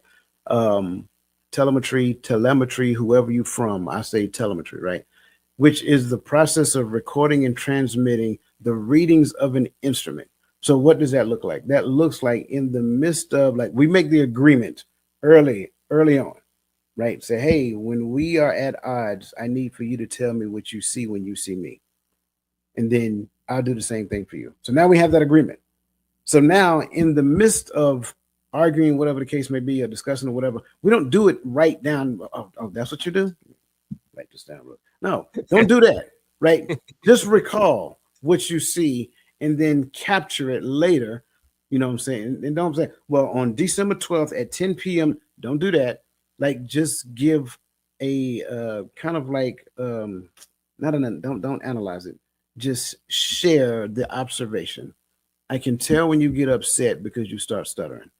Um, telemetry, whoever you from, I say telemetry, right? Which is the process of recording and transmitting the readings of an instrument. So, what does that look like? That looks like in the midst of, like, we make the agreement early on, right? Say, hey, when we are at odds, I need for you to tell me what you see when you see me. And then I'll do the same thing for you. So now we have that agreement. So now, in the midst of arguing, whatever the case may be, or discussing or whatever, we don't do it right down. Oh, that's what you do? Write this down. No, don't do that. Right? Just recall what you see and then capture it later. You know what I'm saying? And don't say, well, on December 12th at 10 p.m., don't do that. Like, just give a kind of like, not an, don't analyze it. Just share the observation. I can tell when you get upset because you start stuttering.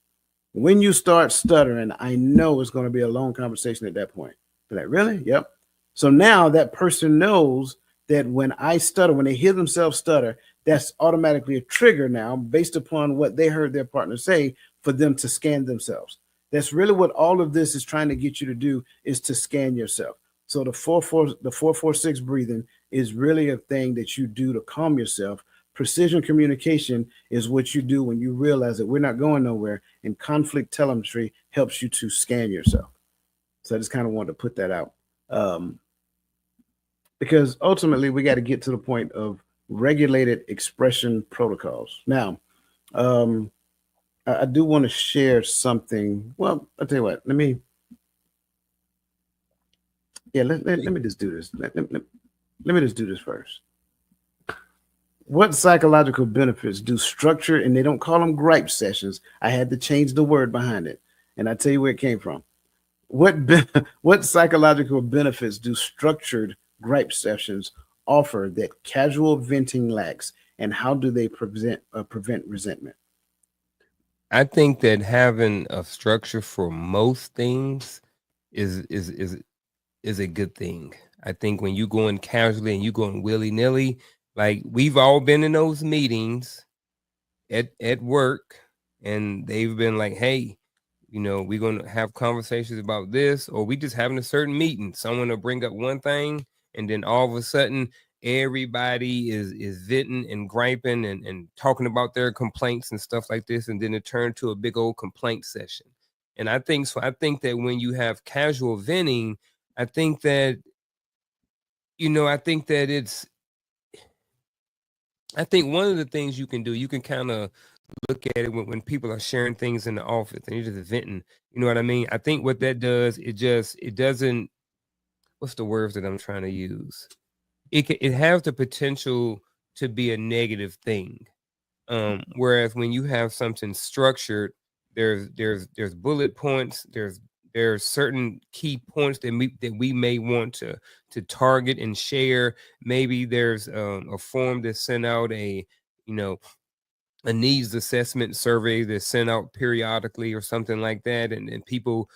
When you start stuttering, I know it's going to be a long conversation at that point. They're like, really? Yep. So now that person knows that when I stutter, when they hear themselves stutter, that's automatically a trigger now based upon what they heard their partner say for them to scan themselves. That's really what all of this is trying to get you to do, is to scan yourself. So the 4-4-6 breathing is really a thing that you do to calm yourself. Precision communication is what you do when you realize that we're not going nowhere, and conflict telemetry helps you to scan yourself. So I just kind of wanted to put that out, um, because ultimately we got to get to the point of regulated expression protocols. Now, um, I do want to share something. Well, I'll tell you what. Let me just do this. Let me just do this first. What psychological benefits do structured, and they don't call them gripe sessions. I had to change the word behind it. And I tell you where it came from. What psychological benefits do structured gripe sessions offer that casual venting lacks, and how do they prevent resentment? I think that having a structure for most things is is is is a good thing. I think when you going casually and you going willy nilly, like we've all been in those meetings at work, and they've been like, "Hey, we're gonna have conversations about this," or we just having a certain meeting. Someone will bring up one thing, and then all of a sudden, everybody is venting and griping and talking about their complaints and stuff like this, and then it turned to a big old complaint session. And I think so. I think that when you have casual venting, I think that I think that I think one of the things you can do, you can kind of look at it when people are sharing things in the office and you're just venting. You know what I mean? I think what that does, it doesn't. What's the words that I'm trying to use? It has the potential to be a negative thing. Whereas when you have something structured, there's bullet points, there's certain key points that we may want to target and share. Maybe there's a form that sent out you know a needs assessment survey that's sent out periodically or something like that, and people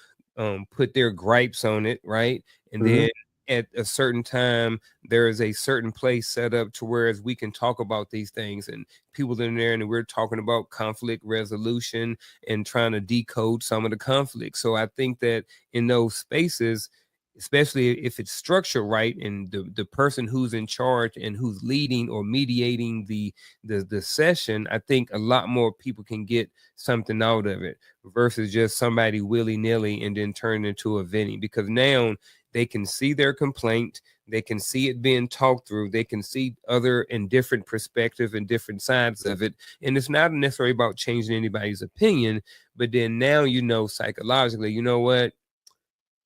put their gripes on it, right? And Mhm. then at a certain time, there is a certain place set up to whereas we can talk about these things, and people in there, and we're talking about conflict resolution and trying to decode some of the conflict. So I think that in those spaces, especially if it's structured right, and the person who's in charge and who's leading or mediating the session, I think a lot more people can get something out of it versus just somebody willy-nilly and then turn into a venting, because now they can see their complaint, they can see it being talked through, they can see other and different perspectives and different sides of it. And it's not necessarily about changing anybody's opinion, but then now psychologically, you know what,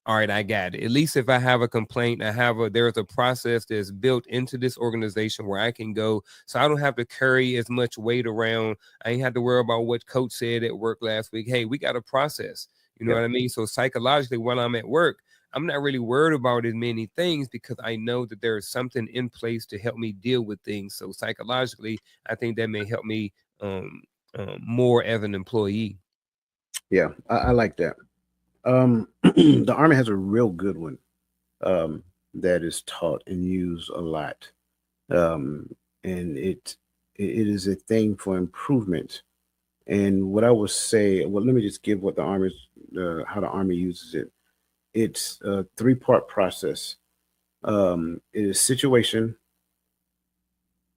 all right, I got it. At least if I have a complaint, there's a process that's built into this organization where I can go, so I don't have to carry as much weight around. I ain't have to worry about what coach said at work last week. Hey, we got a process. You know Yep. what I mean? So psychologically, when I'm at work, I'm not really worried about as many things because I know that there is something in place to help me deal with things. So psychologically, I think that may help me more as an employee. Yeah, I like that. The Army has a real good one that is taught and used a lot, um, and it is a thing for improvement. And what I would say, well, let me just give what the Army, how the Army uses it. It's a three-part process. It is situation,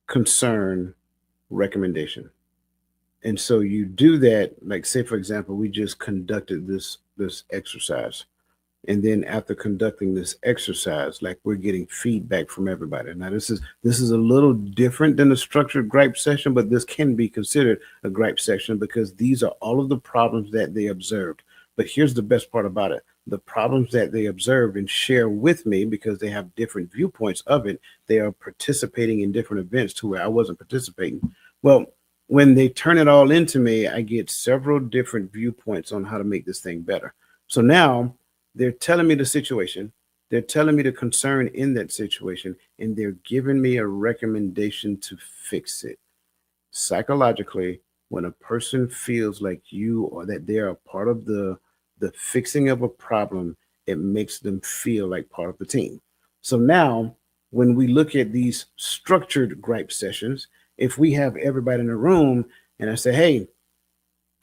concern, recommendation. And so you do that, like say for example, we just conducted this exercise. And then after conducting this exercise, like we're getting feedback from everybody. Now this is a little different than a structured gripe session, but this can be considered a gripe session because these are all of the problems that they observed. But here's the best part about it. The problems that they observed and share with me, because they have different viewpoints of it, they are participating in different events to where I wasn't participating. Well, when they turn it all into me, I get several different viewpoints on how to make this thing better. So now they're telling me the situation, they're telling me the concern in that situation, and they're giving me a recommendation to fix it. Psychologically, when a person feels like you or that they're a part of the fixing of a problem, it makes them feel like part of the team. So now when we look at these structured gripe sessions, if we have everybody in the room and I say, hey,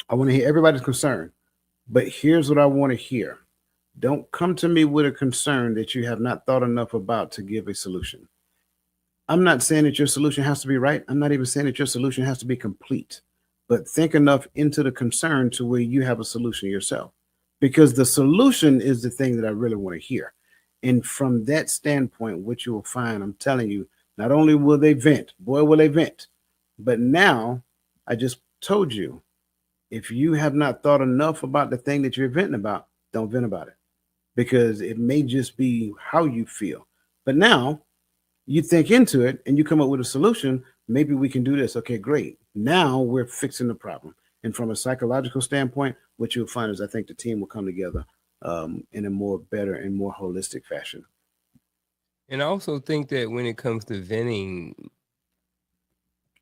I want to hear everybody's concern, but here's what I want to hear. Don't come to me with a concern that you have not thought enough about to give a solution. I'm not saying that your solution has to be right. I'm not even saying that your solution has to be complete, but think enough into the concern to where you have a solution yourself. Because the solution is the thing that I really want to hear. And from that standpoint, what you will find, I'm telling you, not only will they vent, boy, will they vent, but now I just told you, if you have not thought enough about the thing that you're venting about, don't vent about it because it may just be how you feel. But now you think into it and you come up with a solution. maybe we can do this. Okay, great. Now we're fixing the problem. And from a psychological standpoint, what you'll find is I think the team will come together in a more better and more holistic fashion. And I also think that when it comes to venting,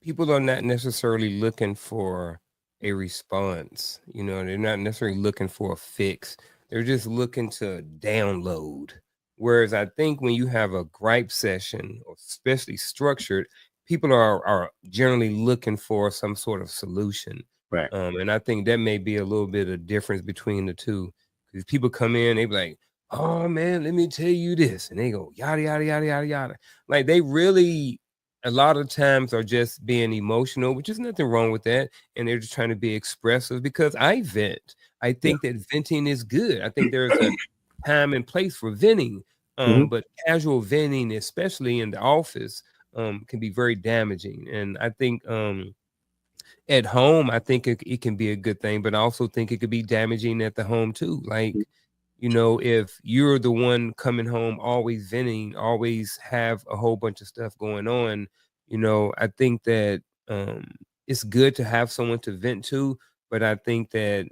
people are not necessarily looking for a response. You know, they're not necessarily looking for a fix. They're just looking to download. Whereas I think when you have a gripe session, or especially structured, people are generally looking for some sort of solution. Right. And I think that may be a little bit of difference between the two. Because people come in, they be like, "Oh man, let me tell you this," and they go yada yada yada yada yada. Like they really a lot of times are just being emotional, which is nothing wrong with that. And they're just trying to be expressive because I vent. I Yeah. think that venting is good. I think there's a time and place for venting. Hmm. But casual venting, especially in the office, can be very damaging. And I think at home, I think it can be a good thing, but I also think it could be damaging at the home too. Like, you know, if you're the one coming home always venting, always have a whole bunch of stuff going on, you know, I think that it's good to have someone to vent to, but I think that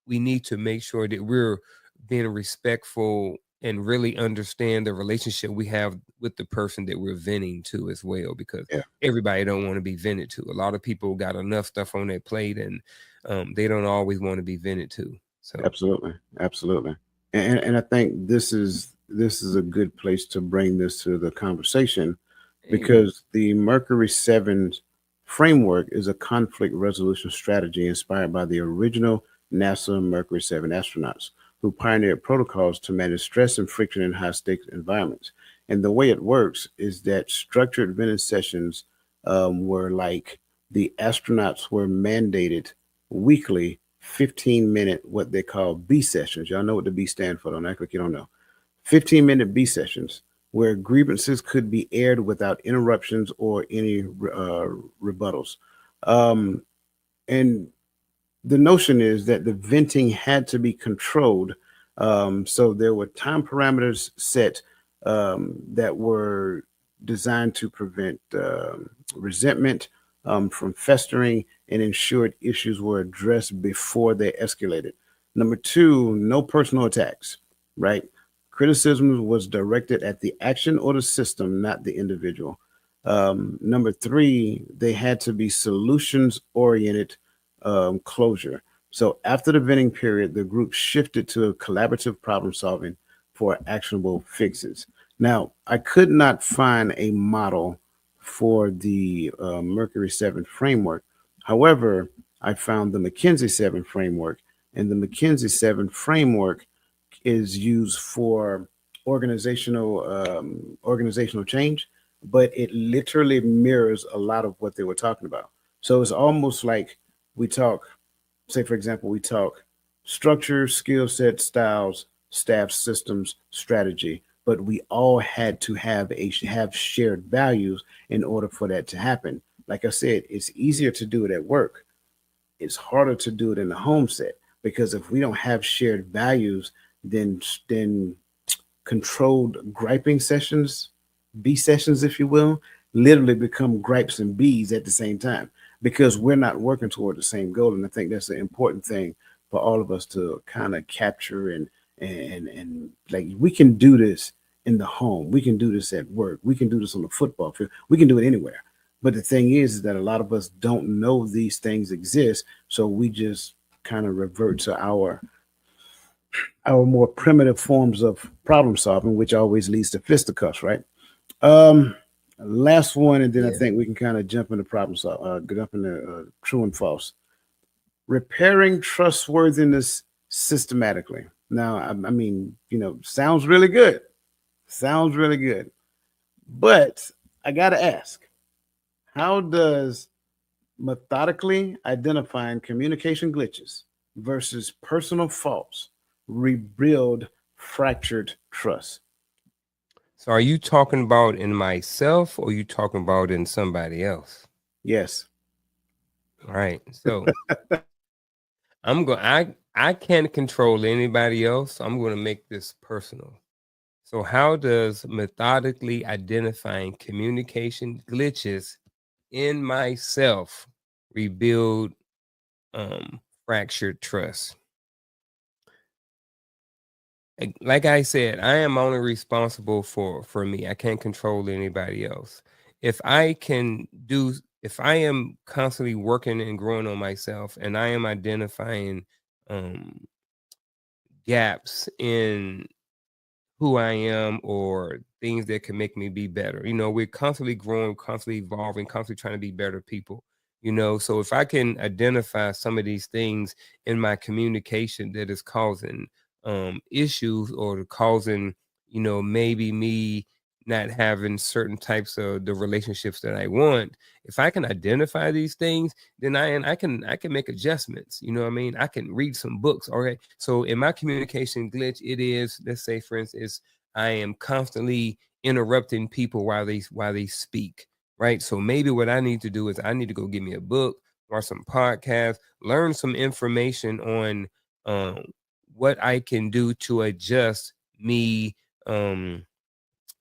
we need to make sure that we're being respectful and really understand the relationship we have with the person that we're venting to as well, because Yeah. everybody don't want to be vented to. A lot of people got enough stuff on their plate, and they don't always want to be vented to. So, Absolutely. Absolutely. And I think this is a good place to bring this to the conversation amen. because the Mercury 7 framework is a conflict resolution strategy inspired by the original NASA Mercury 7 astronauts who pioneered protocols to manage stress and friction in high stakes environments. And the way it works is that structured venting sessions were like the astronauts were mandated weekly 15-minute what they call B sessions. Y'all know what the B stand for, don't act like you don't know. 15-minute B sessions where grievances could be aired without interruptions or any rebuttals. Um, and the notion is that the venting had to be controlled. So there were time parameters set that were designed to prevent resentment from festering and ensured issues were addressed before they escalated. Number two, no personal attacks, right? Criticism was directed at the action or the system, not the individual. Number three, they had to be solutions oriented closure. So after the venting period, the group shifted to collaborative problem solving for actionable fixes. Now, I could not find a model for the Mercury 7 framework. However, I found the McKinsey 7 framework, and the McKinsey 7 framework is used for organizational change, but it literally mirrors a lot of what they were talking about. So it's almost like we talk, say for example, we talk structure, skill set, styles, staff, systems, strategy, but we all had to have shared values in order for that to happen. Like I said, it's easier to do it at work. It's harder to do it in the home set because if we don't have shared values, then controlled griping sessions, B sessions, if you will, literally become gripes and B's at the same time because we're not working toward the same goal. And I think that's an important thing for all of us to kind of capture and like we can do this in the home, we can do this at work, we can do this on the football field, we can do it anywhere. But the thing is that a lot of us don't know these things exist, so we just kind of revert to our more primitive forms of problem solving, which always leads to fisticuffs, right? Um, Last one, and then I Yeah. think we can kind of jump into problem solve, get up into true and false. Repairing trustworthiness systematically. Now, I mean, sounds really good. Sounds really good. But I got to ask, how does methodically identifying communication glitches versus personal faults rebuild fractured trust? So are you talking about in myself or you talking about in somebody else? Yes. All right. So I can't control anybody else. So I'm going to make this personal. So how does methodically identifying communication glitches in myself rebuild fractured trust. Like I said, I am only responsible for me. I can't control anybody else. If I am constantly working and growing on myself, and I am identifying um, gaps in who I am or things that can make me be better. We're constantly growing, constantly evolving, constantly trying to be better people. So if I can identify some of these things in my communication that is causing issues or causing, maybe me not having certain types of the relationships that I want, if I can identify these things, then I can make adjustments. You know what I mean? I can read some books. Okay. So in my communication glitch, it is, let's say for instance, I am constantly interrupting people while they speak. Right. So maybe what I need to do is I need to go get me a book, watch some podcasts, learn some information on um, what I can do to adjust me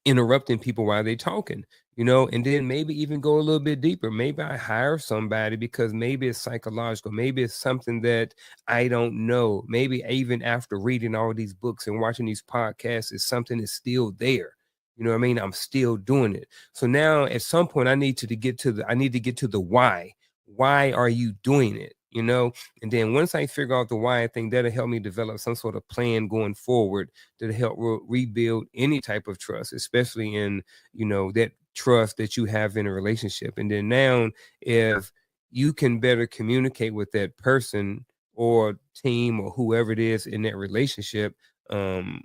interrupting people while they're talking, and then maybe even go a little bit deeper. Maybe I hire somebody because maybe it's psychological, maybe it's something that I don't know. Maybe even after reading all these books and watching these podcasts, is something that's still there. You know what I mean? I'm still doing it. So now at some point I need to get to the why. Why are you doing it? And then once I figure out the why, I think that'll help me develop some sort of plan going forward to help rebuild any type of trust, especially in, that trust that you have in a relationship. And then now, if you can better communicate with that person or team or whoever it is in that relationship, and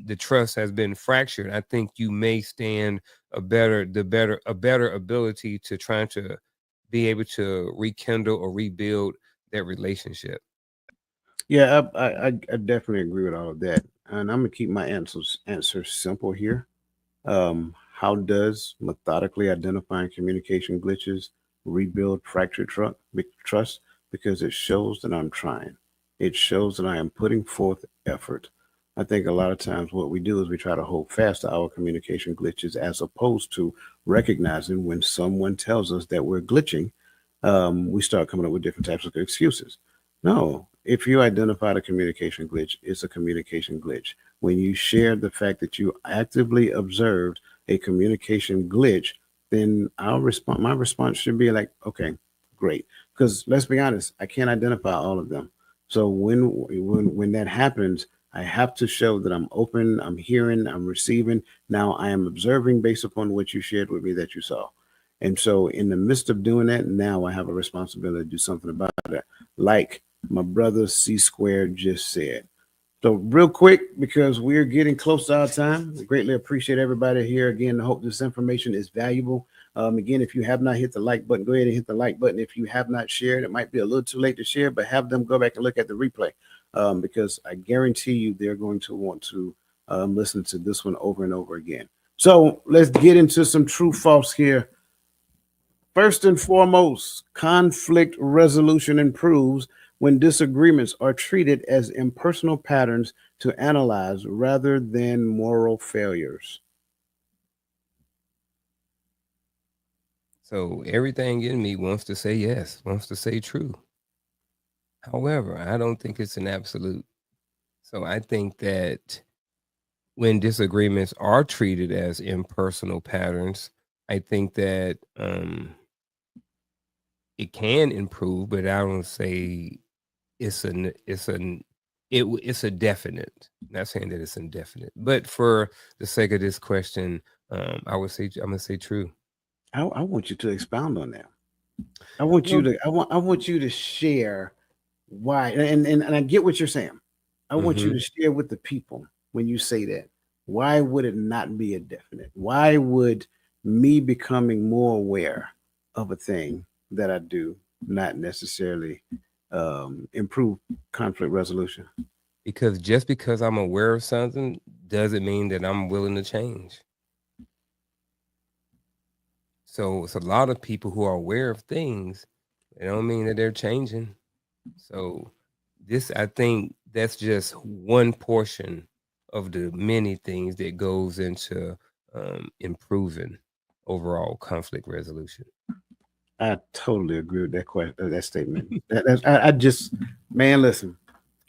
the trust has been fractured, I think you may stand a better ability to try to be able to rekindle or rebuild that relationship. Yeah, I definitely agree with all of that, and I'm gonna keep my answers simple here. How does methodically identifying communication glitches rebuild fractured trust? Because it shows that I'm trying. It shows that I am putting forth effort. I think a lot of times what we do is we try to hold fast to our communication glitches as opposed to recognizing when someone tells us that we're glitching, we start coming up with different types of excuses. No, if you identified a communication glitch, it's a communication glitch. When you share the fact that you actively observed a communication glitch, then my response should be like, okay, great. Because let's be honest, I can't identify all of them. So when that happens, I have to show that I'm open, I'm hearing, I'm receiving. Now I am observing based upon what you shared with me that you saw. And so in the midst of doing that, now I have a responsibility to do something about it. Like my brother C Squared just said. So real quick, because we're getting close to our time, we greatly appreciate everybody here. Again, I hope this information is valuable. Again, if you have not hit the like button, go ahead and hit the like button. If you have not shared, it might be a little too late to share, but have them go back and look at the replay, because I guarantee you they're going to want to listen to this one over and over again. So let's get into some true false here. First and foremost, conflict resolution improves when disagreements are treated as impersonal patterns to analyze rather than moral failures. So everything in me wants to say yes, wants to say true. However, I don't think it's an absolute. So I think that when disagreements are treated as impersonal patterns, I think that it can improve, but I don't say it's a definite. Not saying that it's indefinite, but for the sake of this question, I'm gonna say true. I want you to expound on that. I want you Well, to I want you to share why, and I get what you're saying. I want you to hmm share with the people when you say that. Why would it not be a definite? Why would me becoming more aware of a thing that I do not necessarily improve conflict resolution? because just because I'm aware of something doesn't mean that I'm willing to change. So it's a lot of people who are aware of things. It don't mean that they're changing. So this, I think, that's just one portion of the many things that goes into improving overall conflict resolution. I totally agree with that question, that statement. I just, man, listen.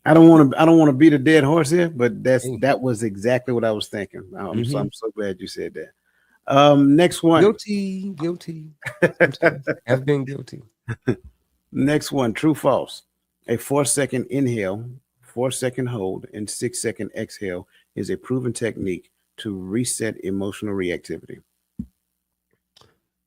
I don't want to beat a dead horse here, but Hey, that was exactly what I was thinking. mm-hmm. I'm so glad you said that. Next one. Guilty, guilty. Sometimes I've been guilty. Next one. True, false. A 4 second inhale, 4 second hold, and 6 second exhale is a proven technique to reset emotional reactivity.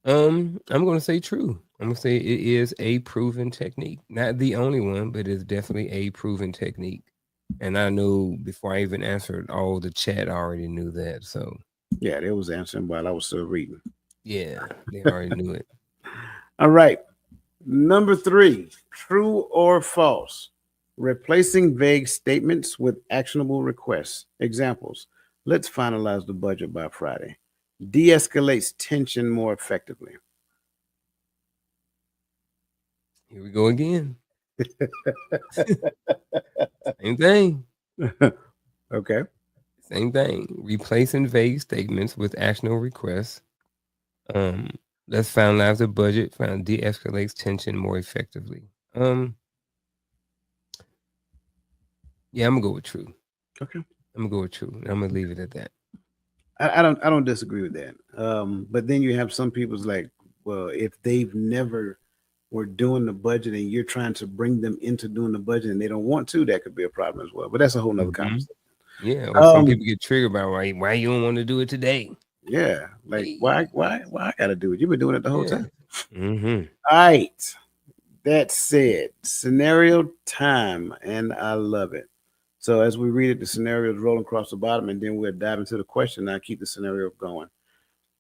I'm gonna say true. I'm gonna say it is a proven technique. Not the only one, but it's definitely a proven technique. And I know before I even answered all the chat, I already knew that. So Yeah, they was answering while I was still reading. yeah, they already knew it. All right. Number three, true or false. Replacing vague statements with actionable requests. Examples. Let's finalize the budget by Friday. De escalates tension more effectively. Here we go again. Same thing. Okay. Same thing. Replacing vague statements with actionable requests. Um, let's finalize the budget. Found de-escalates tension more effectively. Yeah, I'm gonna go with true. Okay. I'm gonna go with true. I'm gonna leave it at that. I don't disagree with that. But then you have some people's like, well, if they've never were doing the budget and you're trying to bring them into doing the budget and they don't want to, that could be a problem as well. But that's a whole nother Mhm. conversation. Yeah, or some Um, people get triggered by why you don't want to do it today. yeah, like Hey. why I gotta do it? You've been doing it the whole Yeah. time. Mm-hmm. All right. That said, scenario time, and I love it. So as we read it, the scenario is rolling across the bottom, and then we'll dive into the question. Now keep the scenario going.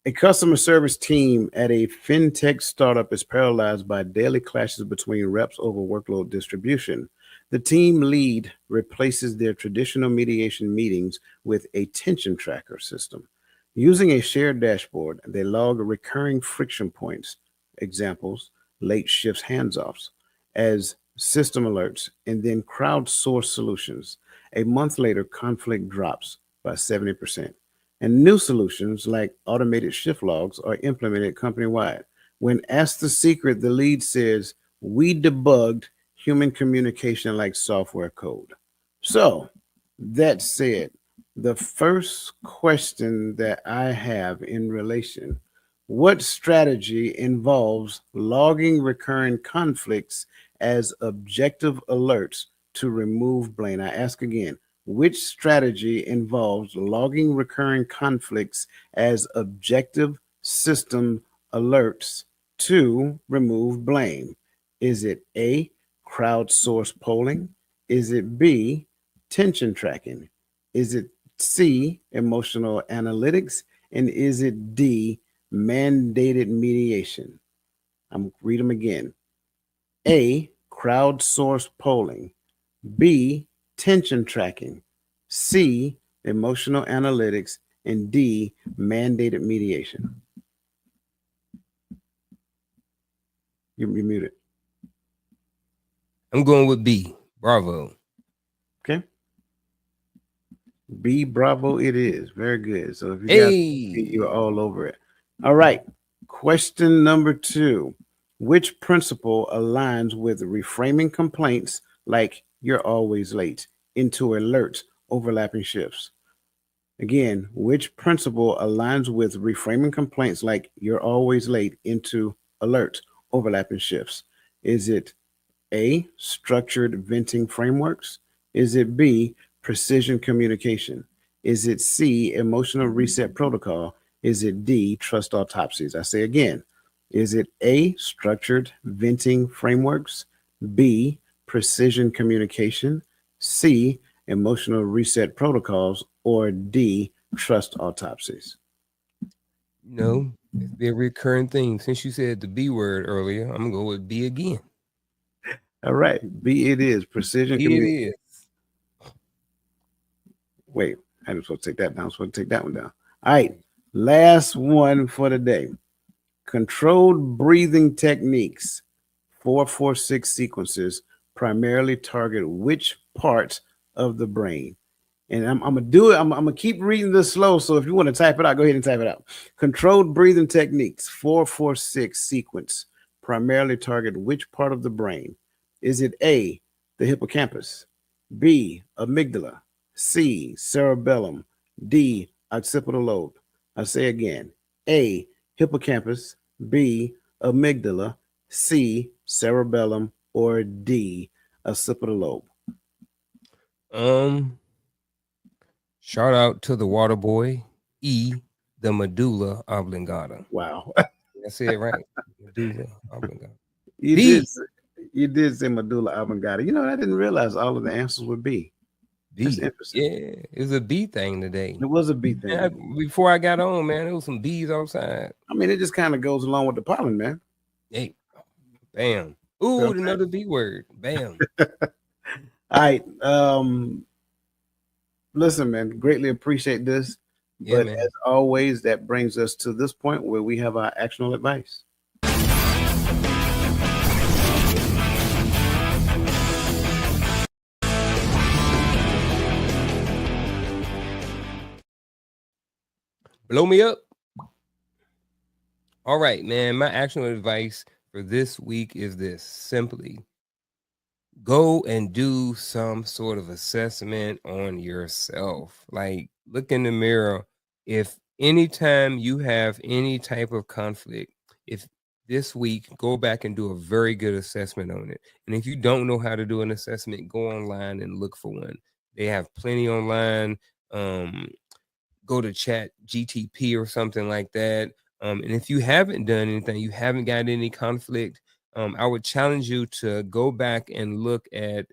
A customer service team at a fintech startup is paralyzed by daily clashes between reps over workload distribution. The team lead replaces their traditional mediation meetings with a tension tracker system. Using a shared dashboard, they log recurring friction points, examples, late shifts hands-offs, as system alerts, and then crowdsource solutions. A month later, conflict drops by 70%. And new solutions like automated shift logs are implemented company wide. When asked the secret, the lead says, "We debugged human communication like software code." So, that said, the first question that I have in relation, what strategy involves logging recurring conflicts as objective alerts to remove blame? I ask again, which strategy involves logging recurring conflicts as objective system alerts to remove blame? Is it A, crowdsource polling? Is it B, tension tracking? Is it C, emotional analytics? And is it D, mandated mediation? I'm read them again. A, crowdsource polling. B, tension tracking. C, emotional analytics. And D, mandated mediation. You're muted. I'm going with B. Bravo. Okay. B, bravo, it is. Very good. So if you guys, Hey. you're all over it. All right. Question number two. Which principle aligns with reframing complaints like "you're always late" into alerts overlapping shifts? Again, which principle aligns with reframing complaints like "you're always late" into alerts overlapping shifts? Is it A, structured venting frameworks? Is it B, precision communication? Is it C, emotional reset protocol? Is it D, trust autopsies? I say again, is it A, structured venting frameworks? B, precision communication? C, emotional reset protocols? Or D, trust autopsies? No, it's be a recurring thing. Since you said the B word earlier, I'm gonna go with B again. All right, B it is, precision B it communication. is. Wait, I was supposed to take that down. I was supposed to take that one down. All right, last one for the day. Controlled breathing techniques, 446 sequences, primarily target which parts of the brain? And I'm gonna do it. I'm gonna keep reading this slow. So if you want to type it out, go ahead and type it out. Controlled breathing techniques, 446 sequence, primarily target which part of the brain? Is it A, the hippocampus, B, amygdala, C, cerebellum, D, occipital lobe? I say again, A, hippocampus, B, amygdala, C, cerebellum, or D, occipital lobe? Shout out to the water boy. E, the medulla oblongata. Wow. I said it right. Medulla oblongata. You did D. you did say medulla oblongata. You know, I didn't realize all of the answers would be. That's B. interesting. Yeah, it was a B thing today. It was a B thing. Before I got on, man, there was some bees outside. I mean, it just kind of goes along with the pollen, man. Hey, bam. Ooh, another B word. Bam. All right. Listen, man, greatly appreciate this. Yeah, but man. as always, that brings us to this point where we have our actionable advice. Blow me up. All right, man. My actionable advice for this week is this: simply go and do some sort of assessment on yourself. Like, look in the mirror. If anytime you have any type of conflict, if this week, go back and do a very good assessment on it. And if you don't know how to do an assessment, go online and look for one. They have plenty online. Go to Chat GTP or something like that. And if you haven't done anything, you haven't got any conflict, I would challenge you to go back and look at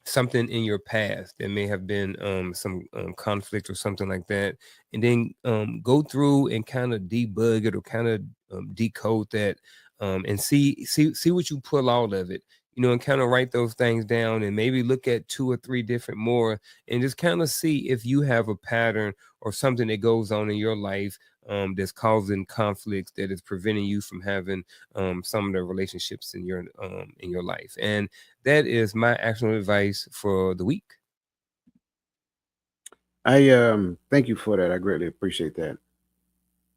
something in your past that may have been some conflict or something like that, and then go through and kind of debug it or kind of decode that, and see what you pull out of it, and kind of write those things down, and maybe look at 2 or 3 different more, and just kind of see if you have a pattern or something that goes on in your life that's causing conflicts, that is preventing you from having some of the relationships in your life. And that is my actionable advice for the week. I thank you for that. I greatly appreciate that.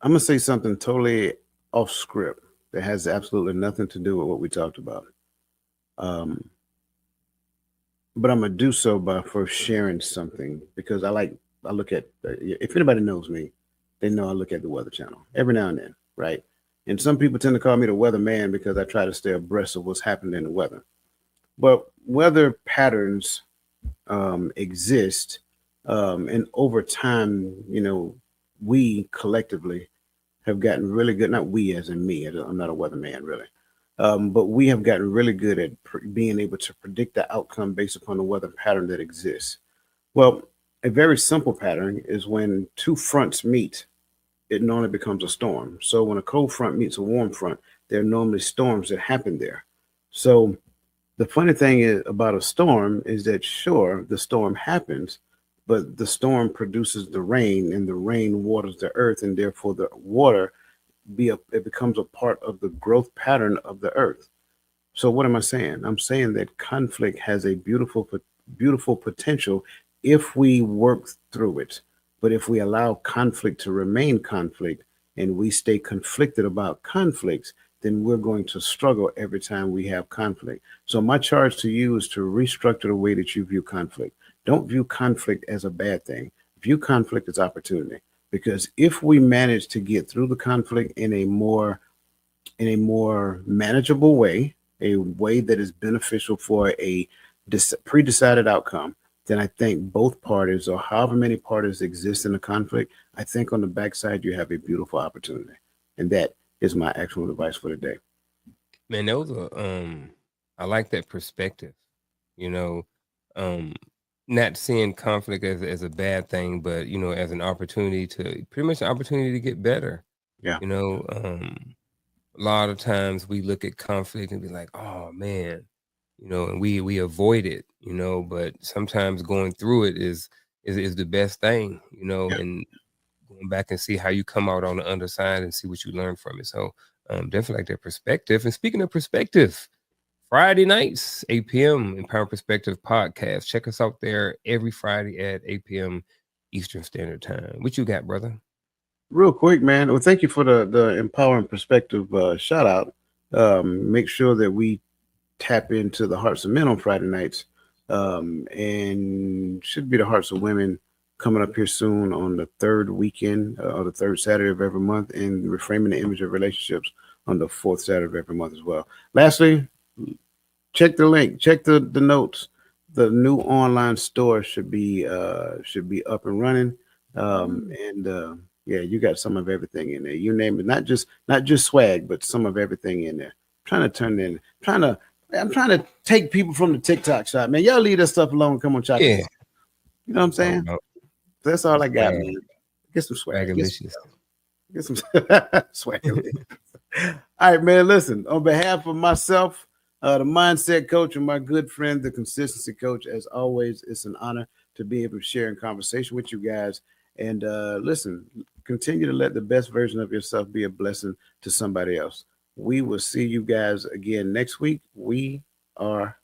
I'm gonna say something totally off script that has absolutely nothing to do with what we talked about. But I'm gonna do so by first sharing something because I look at, if anybody knows me, they know I look at the Weather Channel every now and then, right? And some people tend to call me the weather man because I try to stay abreast of what's happening in the weather. But weather patterns exist, and over time, we collectively have gotten really good. Not we, as in me. I'm not a weatherman, really. But we have gotten really good at being able to predict the outcome based upon the weather pattern that exists. Well, a very simple pattern is when 2 fronts meet, it normally becomes a storm. So when a cold front meets a warm front, there are normally storms that happen there. So the funny thing about a storm is that, sure, the storm happens, but the storm produces the rain, and the rain waters the earth, and therefore the water it becomes a part of the growth pattern of the earth. So what am I saying? I'm saying that conflict has a beautiful potential if we work through it. But if we allow conflict to remain conflict and we stay conflicted about conflicts, then we're going to struggle every time we have conflict. So my charge to you is to restructure the way that you view conflict. Don't view conflict as a bad thing. View conflict as opportunity. Because if we manage to get through the conflict in a more manageable way, a way that is beneficial for a pre-decided outcome, then I think both parties, or however many parties exist in a conflict, I think on the backside you have a beautiful opportunity. And that is my actual advice for the day. Man, that was I like that perspective. Not seeing conflict as a bad thing, but as an opportunity to get better. Yeah. A lot of times we look at conflict and be like, oh man, and we avoid it, but sometimes going through it is the best thing, Yeah. and going back and see how you come out on the underside and see what you learn from it. So definitely like that perspective. And speaking of perspective, Friday nights, 8 p.m. Empower Perspective podcast. Check us out there every Friday at 8 p.m. Eastern Standard Time. What you got, brother? Real quick, man. Well, thank you for the empowering perspective shout out. Make sure that we tap into the Hearts of Men on Friday nights, and should be the Hearts of Women coming up here soon on the third weekend or the third Saturday of every month, and reframing the image of relationships on the fourth Saturday of every month as well. Lastly, check the link, check the notes. The new online store should be up and running. And yeah, you got some of everything in there. You name it, not just swag, but some of everything in there. Trying to turn in, trying to I'm trying to take people from the TikTok shop, man. Y'all leave that stuff alone. Come on, chop it. Yeah. You know what I'm Talking saying? about That's all I got, swag, man. Get some swag. swagalicious. Get some swag. All right, man. Listen, on behalf of myself, the mindset coach, and my good friend, the consistency coach, as always, it's an honor to be able to share in conversation with you guys. And listen, continue to let the best version of yourself be a blessing to somebody else. We will see you guys again next week. We are